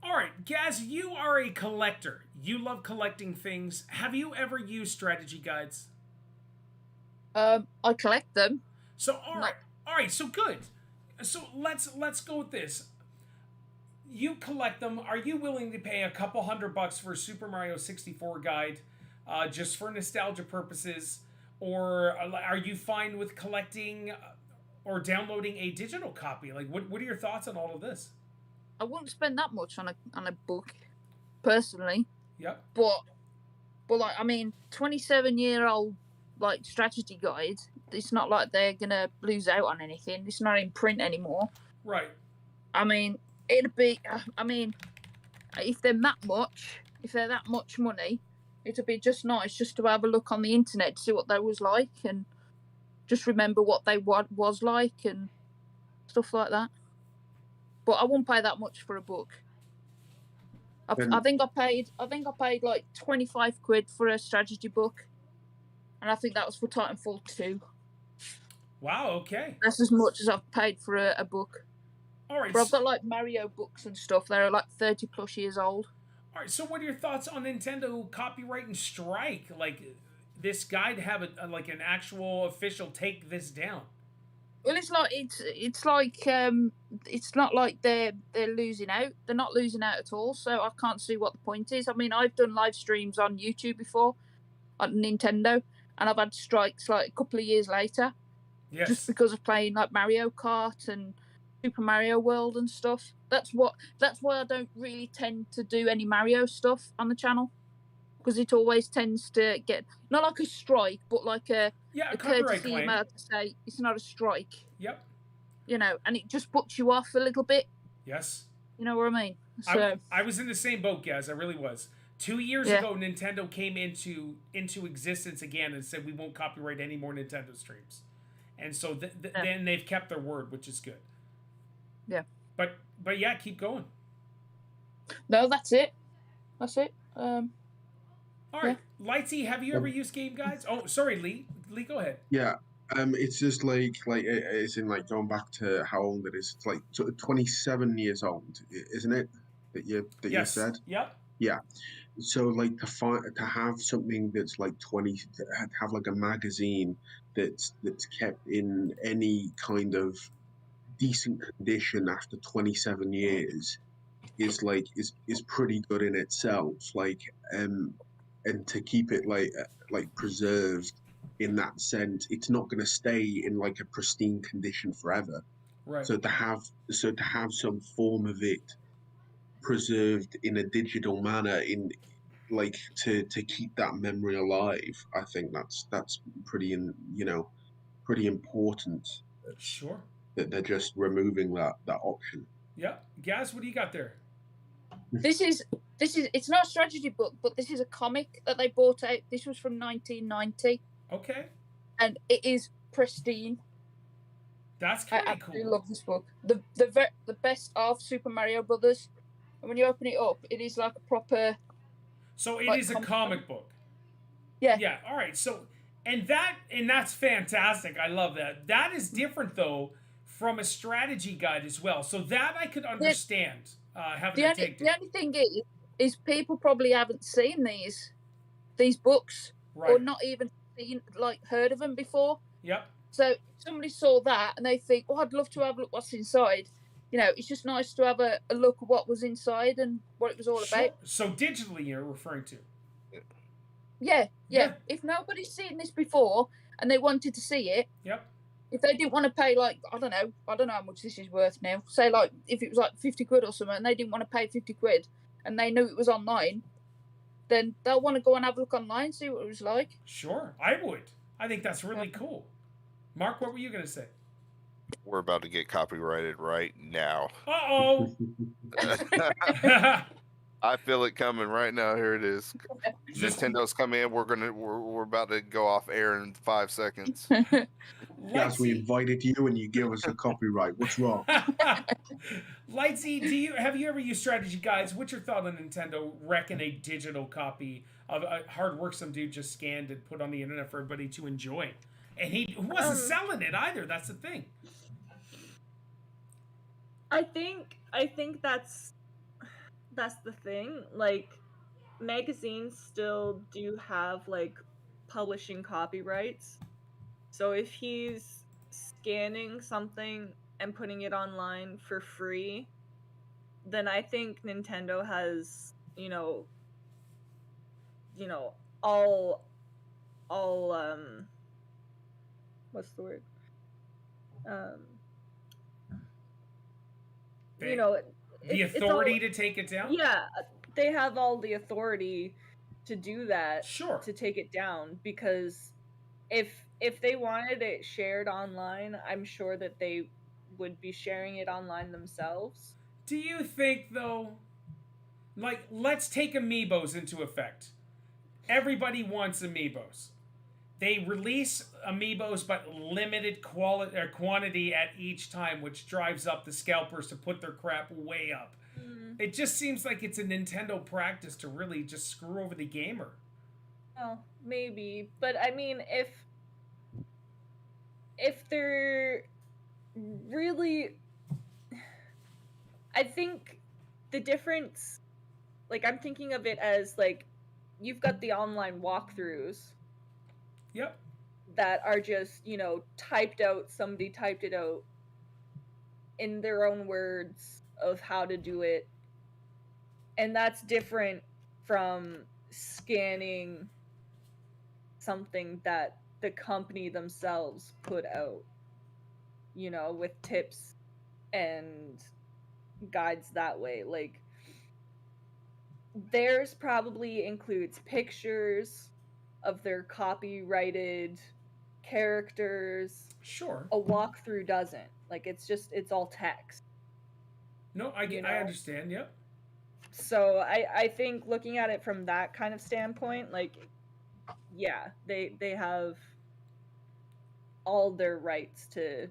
S1: All right, Gaz, you are a collector. You love collecting things. Have you ever used strategy guides?
S5: I collect them.
S1: So all right, so good. So let's go with this. You collect them. Are you willing to pay a couple $100 for a Super Mario 64 guide, just for nostalgia purposes, or are you fine with collecting or downloading a digital copy? Like, what are your thoughts on all of this?
S5: I wouldn't spend that much on a book, personally.
S1: Yep.
S5: But like, I mean, 27-year-old like strategy guide. It's not like they're gonna lose out on anything. It's not in print anymore.
S1: Right.
S5: I mean, it'd be. I mean, if they're that much money, it'd be just nice just to have a look on the internet to see what they was like and just remember what they was like and stuff like that. But I won't pay that much for a book. I think I paid like 25 quid for a strategy book, and I think that was for Titanfall 2.
S1: Wow. Okay.
S5: That's as much as I've paid for a book.
S1: All right.
S5: But I've got like Mario books and stuff. They're like 30+ years old.
S1: All right. So, what are your thoughts on Nintendo copyright and strike? Like, this guide have like an actual official take this down?
S5: Well, it's not like they're losing out. They're not losing out at all. So I can't see what the point is. I mean, I've done live streams on YouTube before, on Nintendo, and I've had strikes like a couple of years later, just because of playing like Mario Kart and Super Mario World and stuff. That's why I don't really tend to do any Mario stuff on the channel, because it always tends to get not like a strike, but like a courtesy email to say it's not a strike.
S1: Yep.
S5: And it just puts you off a little bit.
S1: Yes.
S5: You know what I mean? So
S1: I was in the same boat, guys. I really was. 2 years ago, Nintendo came into existence again and said we won't copyright any more Nintendo streams, and so then they've kept their word, which is good.
S5: Yeah.
S1: But yeah, keep going.
S5: No, that's it.
S1: All right, Lightsy, have you ever used game guides? Oh, sorry, Lee. Lee, go ahead.
S3: Yeah, it's just like it's in like going back to how old it is. It's like 27 years old, isn't it? You said.
S1: Yep.
S3: Yeah. So like to have something that's like 20, to have like a magazine that's kept in any kind of decent condition after 27 years is pretty good in itself. Like and to keep it like preserved in that sense, it's not going to stay in like a pristine condition forever.
S1: Right.
S3: So to have some form of it preserved in a digital manner, in like to keep that memory alive, I think that's pretty pretty important.
S1: Sure.
S3: That they're just removing that option.
S1: Yeah, Gaz, what do you got there?
S5: This is it's not a strategy book, but this is a comic that they bought out. This was from 1990.
S1: Okay.
S5: And it is pristine.
S1: That's pretty cool. I
S5: absolutely love this book. The best of Super Mario Brothers. And when you open it up, it is like a proper.
S1: So it is a comic book.
S5: Yeah.
S1: Yeah. All right. So that's fantastic. I love that. That is different though from a strategy guide as well. So that I could understand. The
S5: only thing is people probably haven't seen these books, right, or not even heard of them before.
S1: Yep.
S5: So if somebody saw that and they think, "Oh, I'd love to have a look what's inside," it's just nice to have a look at what was inside and what it was all
S1: Sure.
S5: about.
S1: So digitally, you're referring to?
S5: Yeah.
S1: Yeah.
S5: If nobody's seen this before and they wanted to see it,
S1: Yep.
S5: if they didn't want to pay, like, I don't know how much this is worth now. Say, like, if it was like 50 quid or something and they didn't want to pay 50 quid and they knew it was online, then they'll want to go and have a look online, see what it was like.
S1: Sure, I would. I think that's really cool. Mark, what were you going to say?
S4: We're about to get copyrighted right now.
S1: Uh-oh.
S4: I feel it coming right now. Here it is. Nintendo's coming in. We're about to go off air in 5 seconds.
S3: Guys, we invited you and you give us a copyright. What's wrong?
S1: Lightsy, have you ever used strategy guides? What's your thought on Nintendo wrecking a digital copy of hard work some dude just scanned and put on the internet for everybody to enjoy? And he wasn't selling it either. That's the thing.
S2: I think that's the thing. Like, magazines still do have like publishing copyrights. So if he's scanning something and putting it online for free, then I think Nintendo has, all what's the word?
S1: The authority to take it down?
S2: Yeah, they have all the authority to do that.
S1: Sure.
S2: To take it down, because if they wanted it shared online, I'm sure that they would be sharing it online themselves.
S1: Do you think, though, like, let's take amiibos into effect. Everybody wants amiibos. They release amiibos, but limited quantity at each time, which drives up the scalpers to put their crap way up. It just seems like it's a Nintendo practice to really just screw over the gamer.
S2: Well, maybe, but I mean, if they're really, I think the difference, like, I'm thinking of it as, like, you've got the online walkthroughs.
S1: Yep.
S2: That are just, typed out, somebody typed it out in their own words of how to do it. And that's different from scanning something that the company themselves put out, with tips and guides that way. Like, theirs probably includes pictures of their copyrighted characters.
S1: Sure.
S2: A walkthrough doesn't. Like, it's all text.
S1: No, I understand, yep.
S2: So I think looking at it from that kind of standpoint, like, yeah, they have all their rights to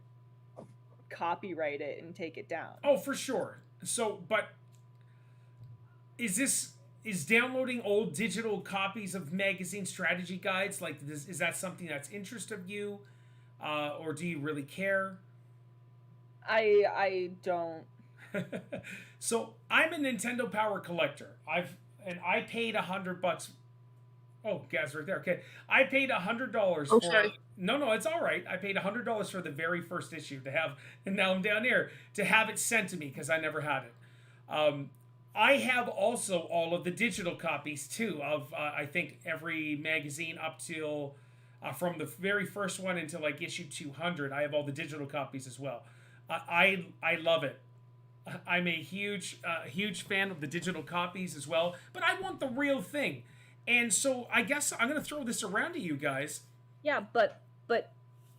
S2: copyright it and take it down.
S1: Oh, for sure. So, but is downloading old digital copies of magazine strategy guides, like, is that something that's interest of you, or do you really care?
S2: I don't.
S1: So I'm a Nintendo Power collector. I paid $100. Oh, Gaz, right there. Okay, I paid $100 for.
S5: Sorry.
S1: No, it's all right. I paid $100 for the very first issue to have, and now I'm down here to have it sent to me because I never had it. I have also all of the digital copies too of I think every magazine up till from the very first one until like issue 200. I have all the digital copies as well. I love it. I'm a huge fan of the digital copies as well, but I want the real thing. And so I guess I'm going to throw this around to you guys.
S2: Yeah, but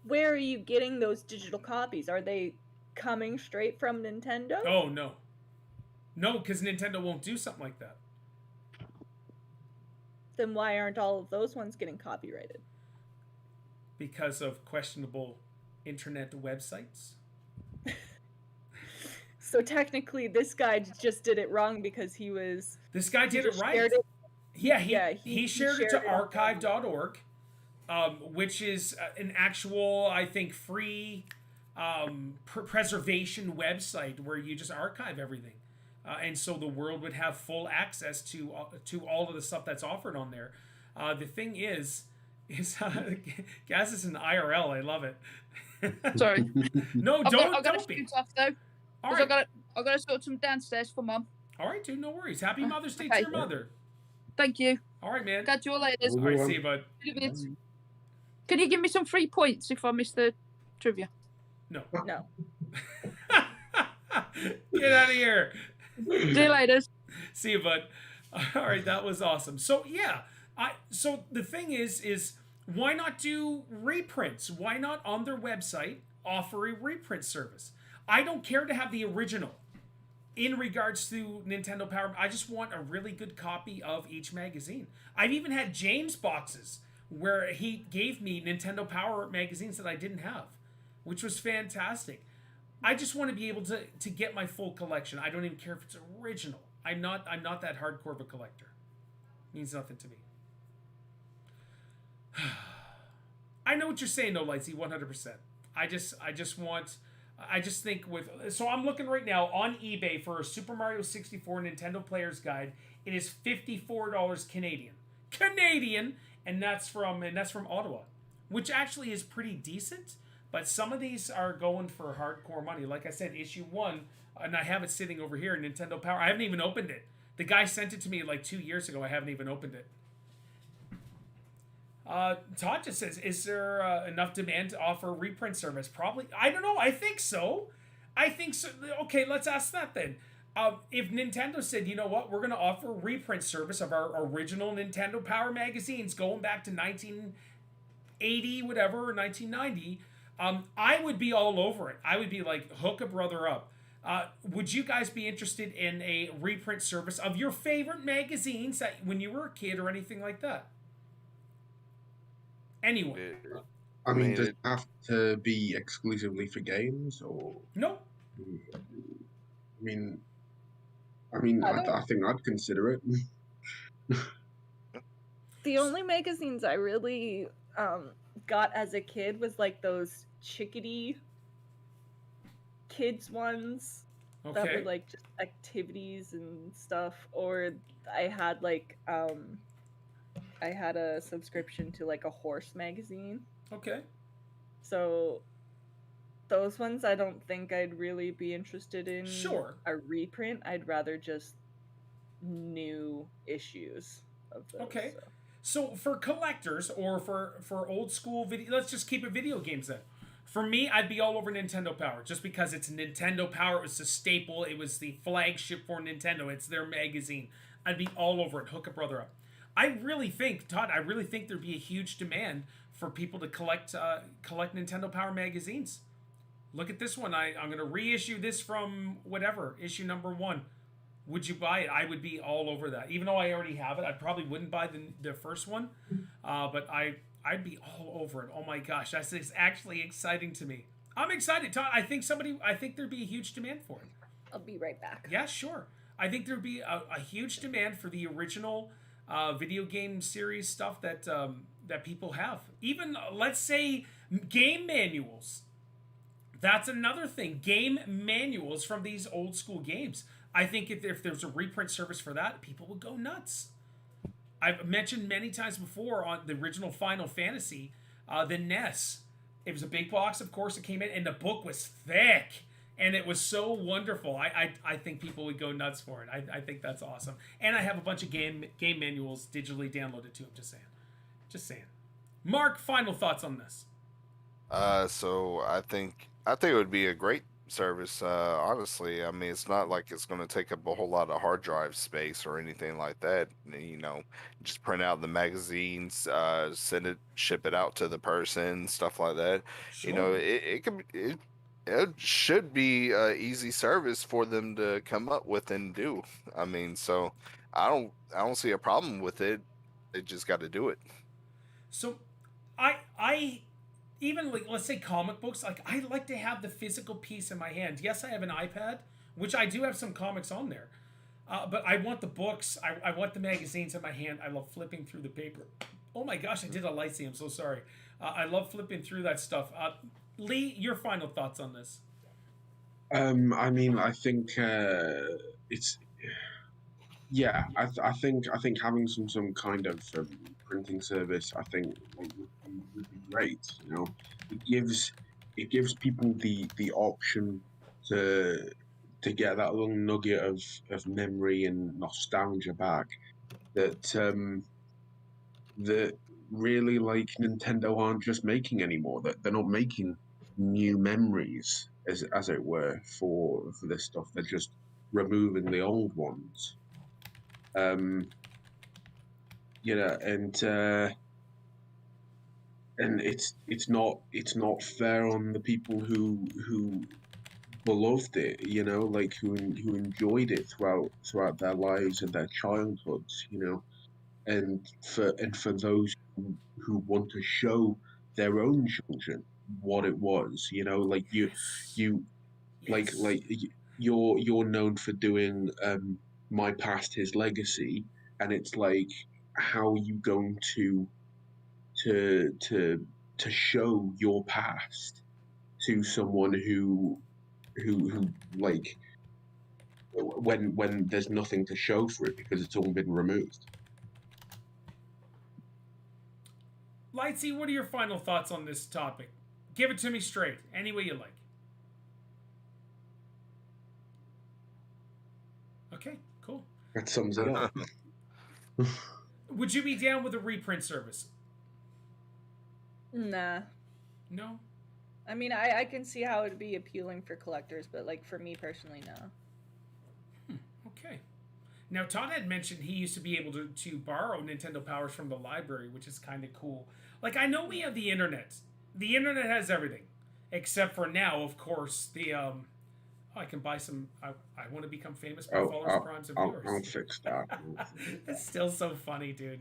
S2: where are you getting those digital copies? Are they coming straight from Nintendo?
S1: Oh, no. No, because Nintendo won't do something like that.
S2: Then why aren't all of those ones getting copyrighted?
S1: Because of questionable internet websites.
S2: So technically, this guy just did it wrong because he was...
S1: This guy did it right. He shared it to archive.org, which is an actual, I think, free preservation website where you just archive everything. And so the world would have full access to all of the stuff that's offered on there. The thing is Gaz is an IRL. I love it.
S5: Sorry.
S1: No,
S5: I've
S1: don't
S5: got to
S1: be.
S5: shoot off though.
S1: All right.
S5: I've got to sort some downstairs for Mum.
S1: All right, dude, no worries. Happy Mother's Day to
S5: Okay.
S1: your mother.
S5: Thank you.
S1: All right, man.
S5: Catch you all later.
S1: All right, see you, bud.
S5: Can you give me some free points if I miss the trivia?
S1: No.
S2: No.
S1: Get out of here.
S5: See you later.
S1: See you, bud. All right, that was awesome. So yeah, so the thing is why not do reprints? Why not on their website offer a reprint service? I don't care to have the original. In regards to Nintendo Power, I just want a really good copy of each magazine. I've even had James boxes where he gave me Nintendo Power magazines that I didn't have, which was fantastic. I just want to be able to get my full collection. I don't even care if it's original. I'm not that hardcore of a collector. It means nothing to me. I know what you're saying though, Lightsy, 100%. I just think so I'm looking right now on eBay for a Super Mario 64 Nintendo Player's Guide. It is $54 Canadian. Canadian, and that's from Ottawa, which actually is pretty decent. But some of these are going for hardcore money. Like I said, issue 1, and I have it sitting over here, Nintendo Power. I haven't even opened it. The guy sent it to me like 2 years ago. I haven't even opened it. Todd just says, is there enough demand to offer a reprint service? Probably. I don't know. I think so. Okay, let's ask that then. If Nintendo said, you know what, we're going to offer a reprint service of our original Nintendo Power magazines going back to 1980, whatever, or 1990, I would be all over it. I would be like, hook a brother up. Would you guys be interested in a reprint service of your favorite magazines that when you were a kid or anything like that? Anyone?
S3: I mean, does it have to be exclusively for games, or
S1: no?
S3: I think I'd consider it.
S2: The only magazines I really got as a kid was like those chickadee kids ones that were like just activities and stuff, or I had like I had a subscription to like a horse magazine.
S1: Okay.
S2: So those ones I don't think I'd really be interested in.
S1: Sure.
S2: A reprint. I'd rather just new issues of those.
S1: Okay. So for collectors or for old school video, let's just keep it video games then. For me, I'd be all over Nintendo Power just because it's Nintendo Power. It was a staple. It was the flagship for Nintendo. It's their magazine. I'd be all over it. Hook a brother up. I really think, Todd, there'd be a huge demand for people to collect Nintendo Power magazines. Look at this one. I'm going to reissue this from whatever, issue number 1. Would you buy it? I would be all over that. Even though I already have it, I probably wouldn't buy the first one. But I'd be all over it. Oh my gosh, that's actually exciting to me. I'm excited, Todd. I think there'd be a huge demand for it.
S2: I'll be right back.
S1: Yeah, sure. I think there'd be a huge demand for the original video game series stuff that people have. Even let's say game manuals. That's another thing. Game manuals from these old school games. I think if there's a reprint service for that, people would go nuts. I've mentioned many times before on the original Final Fantasy, the NES. It was a big box, of course, it came in, and the book was thick. And it was so wonderful. I think people would go nuts for it. I think that's awesome. And I have a bunch of game manuals digitally downloaded too. I'm just saying. Mark, final thoughts on this?
S4: So I think it would be a great service. Honestly, I mean, it's not like it's going to take up a whole lot of hard drive space or anything like that. You know, just print out the magazines, ship it out to the person, stuff like that.
S1: Sure.
S4: You know, it should be an easy service for them to come up with and do. I mean, so I don't see a problem with it. They just got to do it.
S1: So I even like, let's say comic books, like I like to have the physical piece in my hand. Yes, I have an iPad, which I do have some comics on there. But I want the books. I want the magazines in my hand. I love flipping through the paper. Oh my gosh, I did a Lightsy. I'm so sorry. I love flipping through that stuff. Lee, your final thoughts on this?
S3: I mean, I think it's I think having some kind of printing service, I think would be great. You know, it gives people the option to to get that little nugget of memory and nostalgia back. That really, like, Nintendo aren't just making anymore. That they're not making new memories, as it were, for this stuff. They're just removing the old ones. You know, and it's not fair on the people who beloved it, you know, like who enjoyed it throughout their lives and their childhoods, you know, and for those who want to show their own children what it was, you know, like
S1: Yes.
S3: you
S1: Yes.
S3: you're known for doing My Past His Legacy, and it's like, how are you going to to to show your past to someone who like, when there's nothing to show for it because it's all been removed.
S1: Lightsy, what are your final thoughts on this topic? Give it to me straight, any way you like. Okay, cool.
S3: That sums it up.
S1: Would you be down with a reprint service?
S2: Nah.
S1: No?
S2: I mean, I can see how it'd be appealing for collectors, but like for me personally, no.
S1: Okay. Now, Todd had mentioned he used to be able to borrow Nintendo Powers from the library, which is kind of cool. Like, I know we have the internet. The internet has everything. Except for now, of course, the, I can buy some, I want to become famous by followers, primes, and viewers.
S3: I'll fix that.
S1: It's still so funny, dude.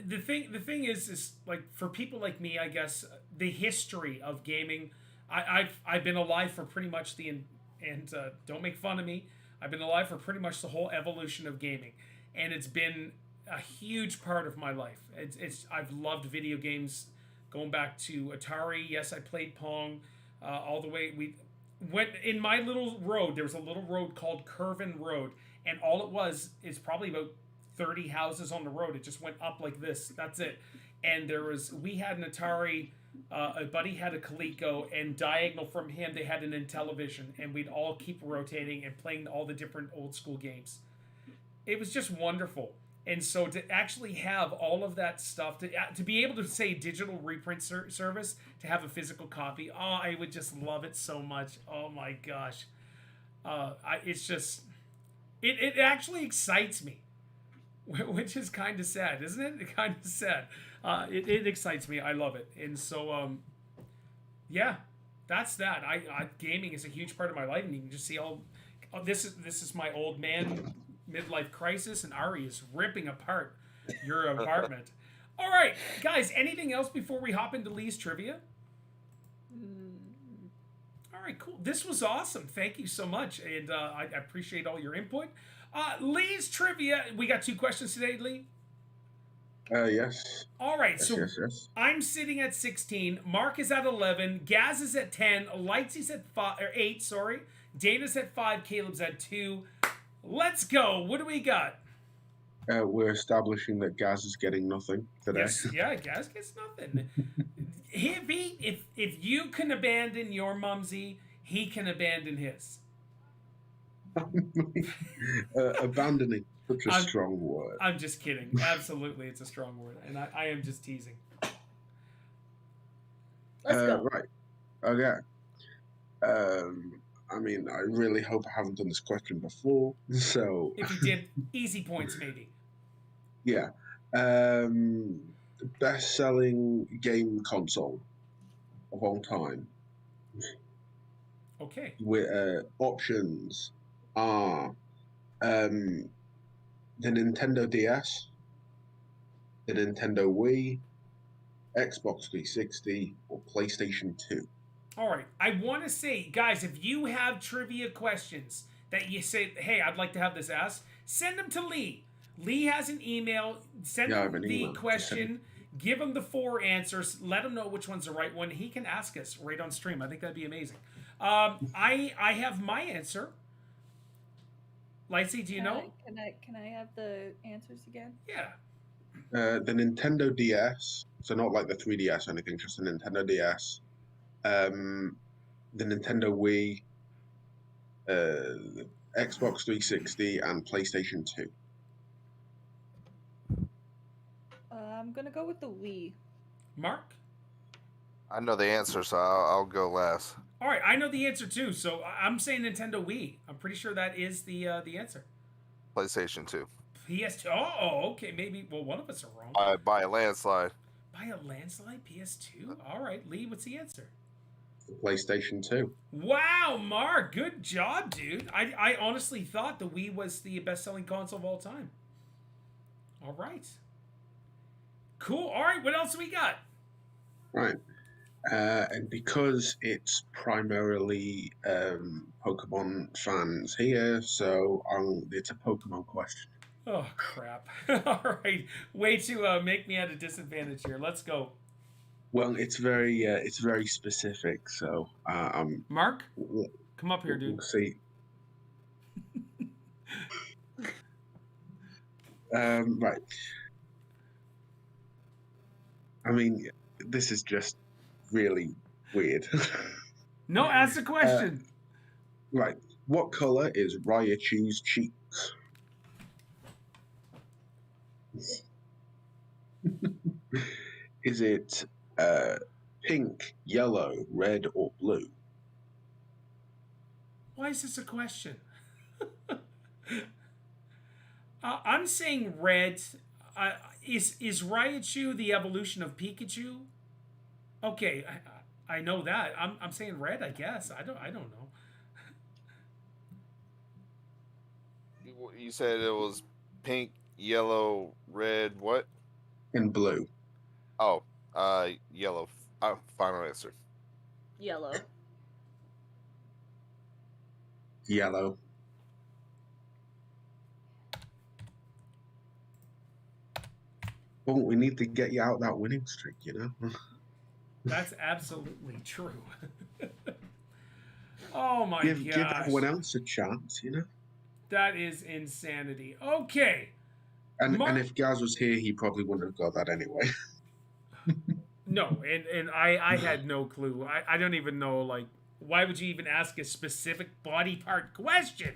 S1: The thing is like, for people like me, I guess, the history of gaming, I've been alive for pretty much and don't make fun of me, I've been alive for pretty much the whole evolution of gaming, and it's been a huge part of my life. I've loved video games going back to Atari. Yes, I played Pong, all the way. We went in my little road. There was a little road called Curvin Road, and all it was is probably about 30 houses on the road. It just went up like this. That's it. And we had an Atari. A buddy had a Coleco, and diagonal from him they had an Intellivision, and we'd all keep rotating and playing all the different old school games. It was just wonderful. And so to actually have all of that stuff, to be able to say digital reprint service, to have a physical copy, oh, I would just love it so much. Oh my gosh. It's just, it actually excites me, which is kind of sad, isn't it? Kind of sad. It excites me. I love it. And so, yeah, that's that. Gaming is a huge part of my life, and you can just see this is my old man midlife crisis, and Ari is ripping apart your apartment. All right, guys, anything else before we hop into Lee's trivia? All right, cool. This was awesome. Thank you so much, and I appreciate all your input. Lee's trivia. We got 2 questions today, Lee.
S3: Yes.
S1: All right,
S3: Yes,
S1: so
S3: yes.
S1: I'm sitting at 16. Mark is at 11. Gaz is at 10. Lightsy's at 8. Sorry. Dana's at 5. Caleb's at 2. Let's go. What do we got?
S3: We're establishing that Gaz is getting nothing today.
S1: Yes, yeah, Gaz gets nothing. If you can abandon your mumsy, he can abandon his.
S3: Abandoning, such a strong word.
S1: I'm just kidding. Absolutely, it's a strong word, and I am just teasing.
S2: Let's go.
S3: Right. Okay. I mean, I really hope I haven't done this question before. So
S1: if you did, easy points maybe.
S3: Yeah. Best-selling game console of all time.
S1: Okay.
S3: With options are the Nintendo DS, the Nintendo Wii, Xbox 360, or PlayStation 2.
S1: All right. I want to say, guys, if you have trivia questions that you say, hey, I'd like to have this asked, send them to Lee. Lee has an email. Send him the question. Give him the 4 answers. Let him know which one's the right one. He can ask us right on stream. I think that'd be amazing. I have my answer. Lightsy, do you know?
S2: Can I have the answers again?
S1: Yeah.
S3: The Nintendo DS, so not like the 3DS or anything, just the Nintendo DS. The Nintendo Wii, Xbox 360 and PlayStation 2.
S2: I'm gonna go with the Wii.
S1: Mark?
S4: I know the answer, so I'll go last.
S1: All right, I know the answer too, so I'm saying Nintendo Wii. I'm pretty sure that is the answer.
S4: PlayStation 2.
S1: PS2. Oh, okay. Maybe. Well, one of us are wrong.
S4: By a landslide.
S1: By a landslide, PS2. All right, Lee. What's the answer?
S3: PlayStation 2.
S1: Wow, Mark. Good job, dude. I honestly thought the Wii was the best-selling console of all time. All right. Cool. All right. What else we got?
S3: Right. And because it's primarily Pokemon fans here, so it's a Pokemon question.
S1: Oh crap! All right, way to make me at a disadvantage here. Let's go.
S3: Well, it's very specific, so
S1: Mark, come up here, dude.
S3: we'll see. Right. I mean, this is just really weird.
S1: No, ask the question.
S3: Right. What color is Raichu's cheeks? Is it pink, yellow, red, or blue?
S1: Why is this a question? I'm saying red. Is Raichu the evolution of Pikachu? Okay, I know that. I'm saying red. I guess I don't know.
S4: You said it was pink, yellow, red, what?
S3: And blue.
S4: Oh, yellow. Final answer.
S2: Yellow.
S3: Yellow. Well, we need to get you out that winning streak, you know?
S1: That's absolutely true. Oh my
S3: Give
S1: gosh.
S3: everyone else a chance, you know?
S1: That is insanity. Okay.
S3: And if Gaz was here, he probably wouldn't have got that anyway.
S1: No, and I had no clue. I don't even know, like, why would you even ask a specific body part question?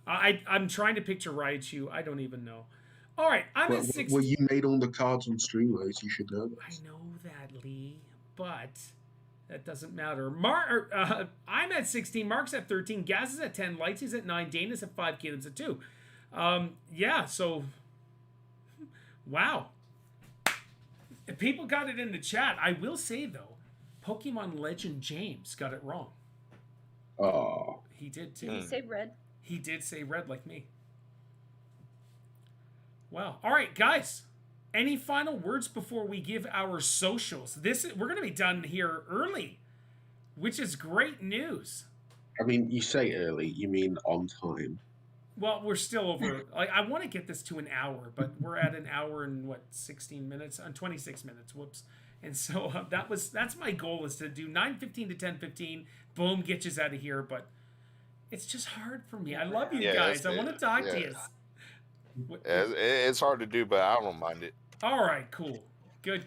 S1: I'm trying to picture Raichu. I don't even know. All right, I'm at 16.
S3: Well, you made all the cards on Streamways. You should know
S1: I
S3: this.
S1: know that, Lee, but that doesn't matter. I'm at 16. Mark's at 13. Gaz is at 10. Lightsy's at 9. Dana's at 5. Caleb's at 2. Yeah, so... Wow. People got it in the chat. I will say, though, Pokemon Legend James got it wrong.
S3: Oh.
S1: He did, too.
S2: Did he say red?
S1: He did say red like me. Wow. All right, guys. Any final words before we give our socials? We're going to be done here early, which is great news.
S3: I mean, you say early, you mean on time.
S1: Well, we're still over. Like, I want to get this to an hour, but we're at an hour and 16 minutes, 26 minutes. Whoops. And so that's my goal, is to do 9:15 to 10:15. Boom, get you out of here. But it's just hard for me. I love you guys. I want to talk to you.
S4: It's hard to do, but I don't mind it.
S1: All right, cool. Good.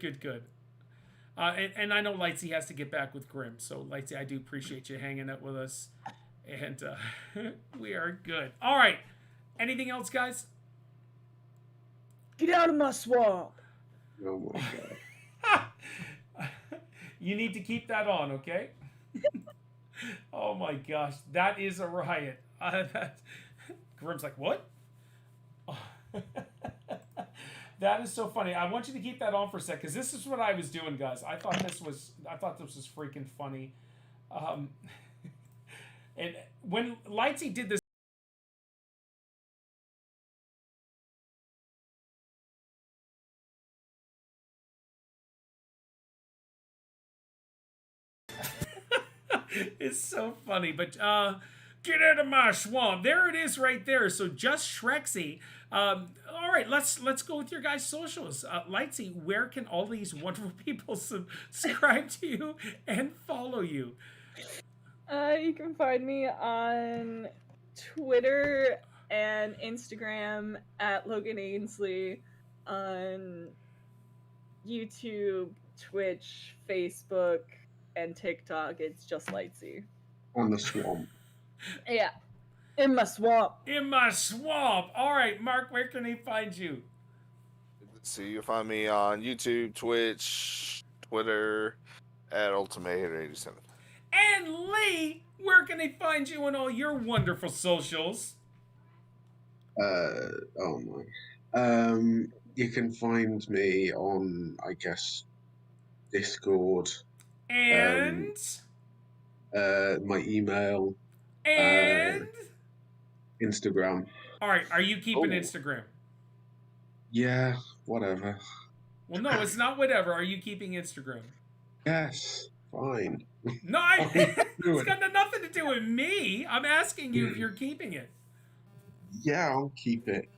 S1: And I know Lightsy has to get back with Grim. So, Lightsy, I do appreciate you hanging out with us. And we are good. All right. Anything else, guys?
S2: Get out of my swamp.
S3: Oh my god.
S1: You need to keep that on, okay? Oh my gosh, that is a riot. Grim's like, what? That is so funny. I want you to keep that on for a sec, because this is what I was doing, guys. I thought this was freaking funny. And when Lightsy did this, it's so funny. But get out of my swamp. There it is, right there. So just Shrexy. All right, let's go with your guys' socials. Lightsy, where can all these wonderful people subscribe to you and follow you?
S2: You can find me on Twitter and Instagram at Logan Ainsley, on YouTube, Twitch, Facebook, and TikTok. It's just Lightsy.
S3: On the swamp.
S2: Yeah. In my swamp.
S1: In my swamp. All right, Mark, where can they find you?
S4: So you'll find me on YouTube, Twitch, Twitter, at UltimateHater87.
S1: And Lee, where can they find you on all your wonderful socials?
S3: Oh my. You can find me on, I guess, Discord,
S1: And
S3: my email,
S1: and
S3: Instagram.
S1: all right, are you keeping
S3: Oh.
S1: Instagram?
S3: Yeah, whatever.
S1: Well, no, it's not whatever. Are you keeping Instagram?
S3: Yes, fine.
S1: No, it's got nothing to do with me. I'm asking you if you're keeping it.
S3: Yeah, I'll keep it.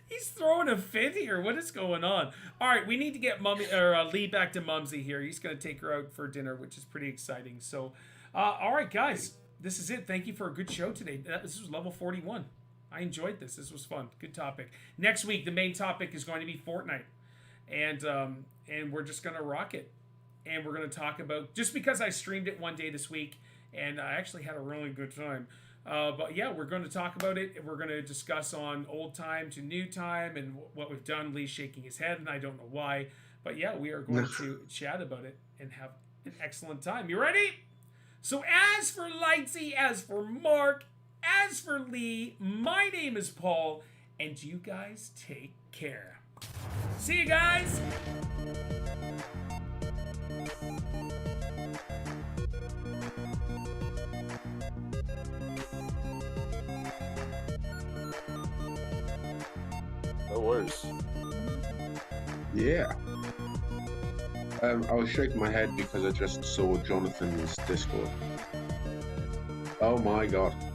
S1: He's throwing a fit here. What is going on? All right, we need to get Lee back to Mumsy here. He's going to take her out for dinner, which is pretty exciting. So, all right, guys, this is it. Thank you for a good show today. This was level 41. I enjoyed this. This was fun. Good topic. Next week, the main topic is going to be Fortnite, and we're just going to rock it. And we're going to talk about, just because I streamed it one day this week, and I actually had a really good time. But yeah, we're going to talk about it. We're going to discuss on old time to new time and what we've done. Lee's shaking his head, and I don't know why. But yeah, we are going to chat about it and have an excellent time. You ready? So as for Lightsy, as for Mark, as for Lee, my name is Paul, and you guys take care. See you guys.
S4: No worries.
S3: Yeah. I was shaking my head because I just saw Jonathan's Discord. Oh my god.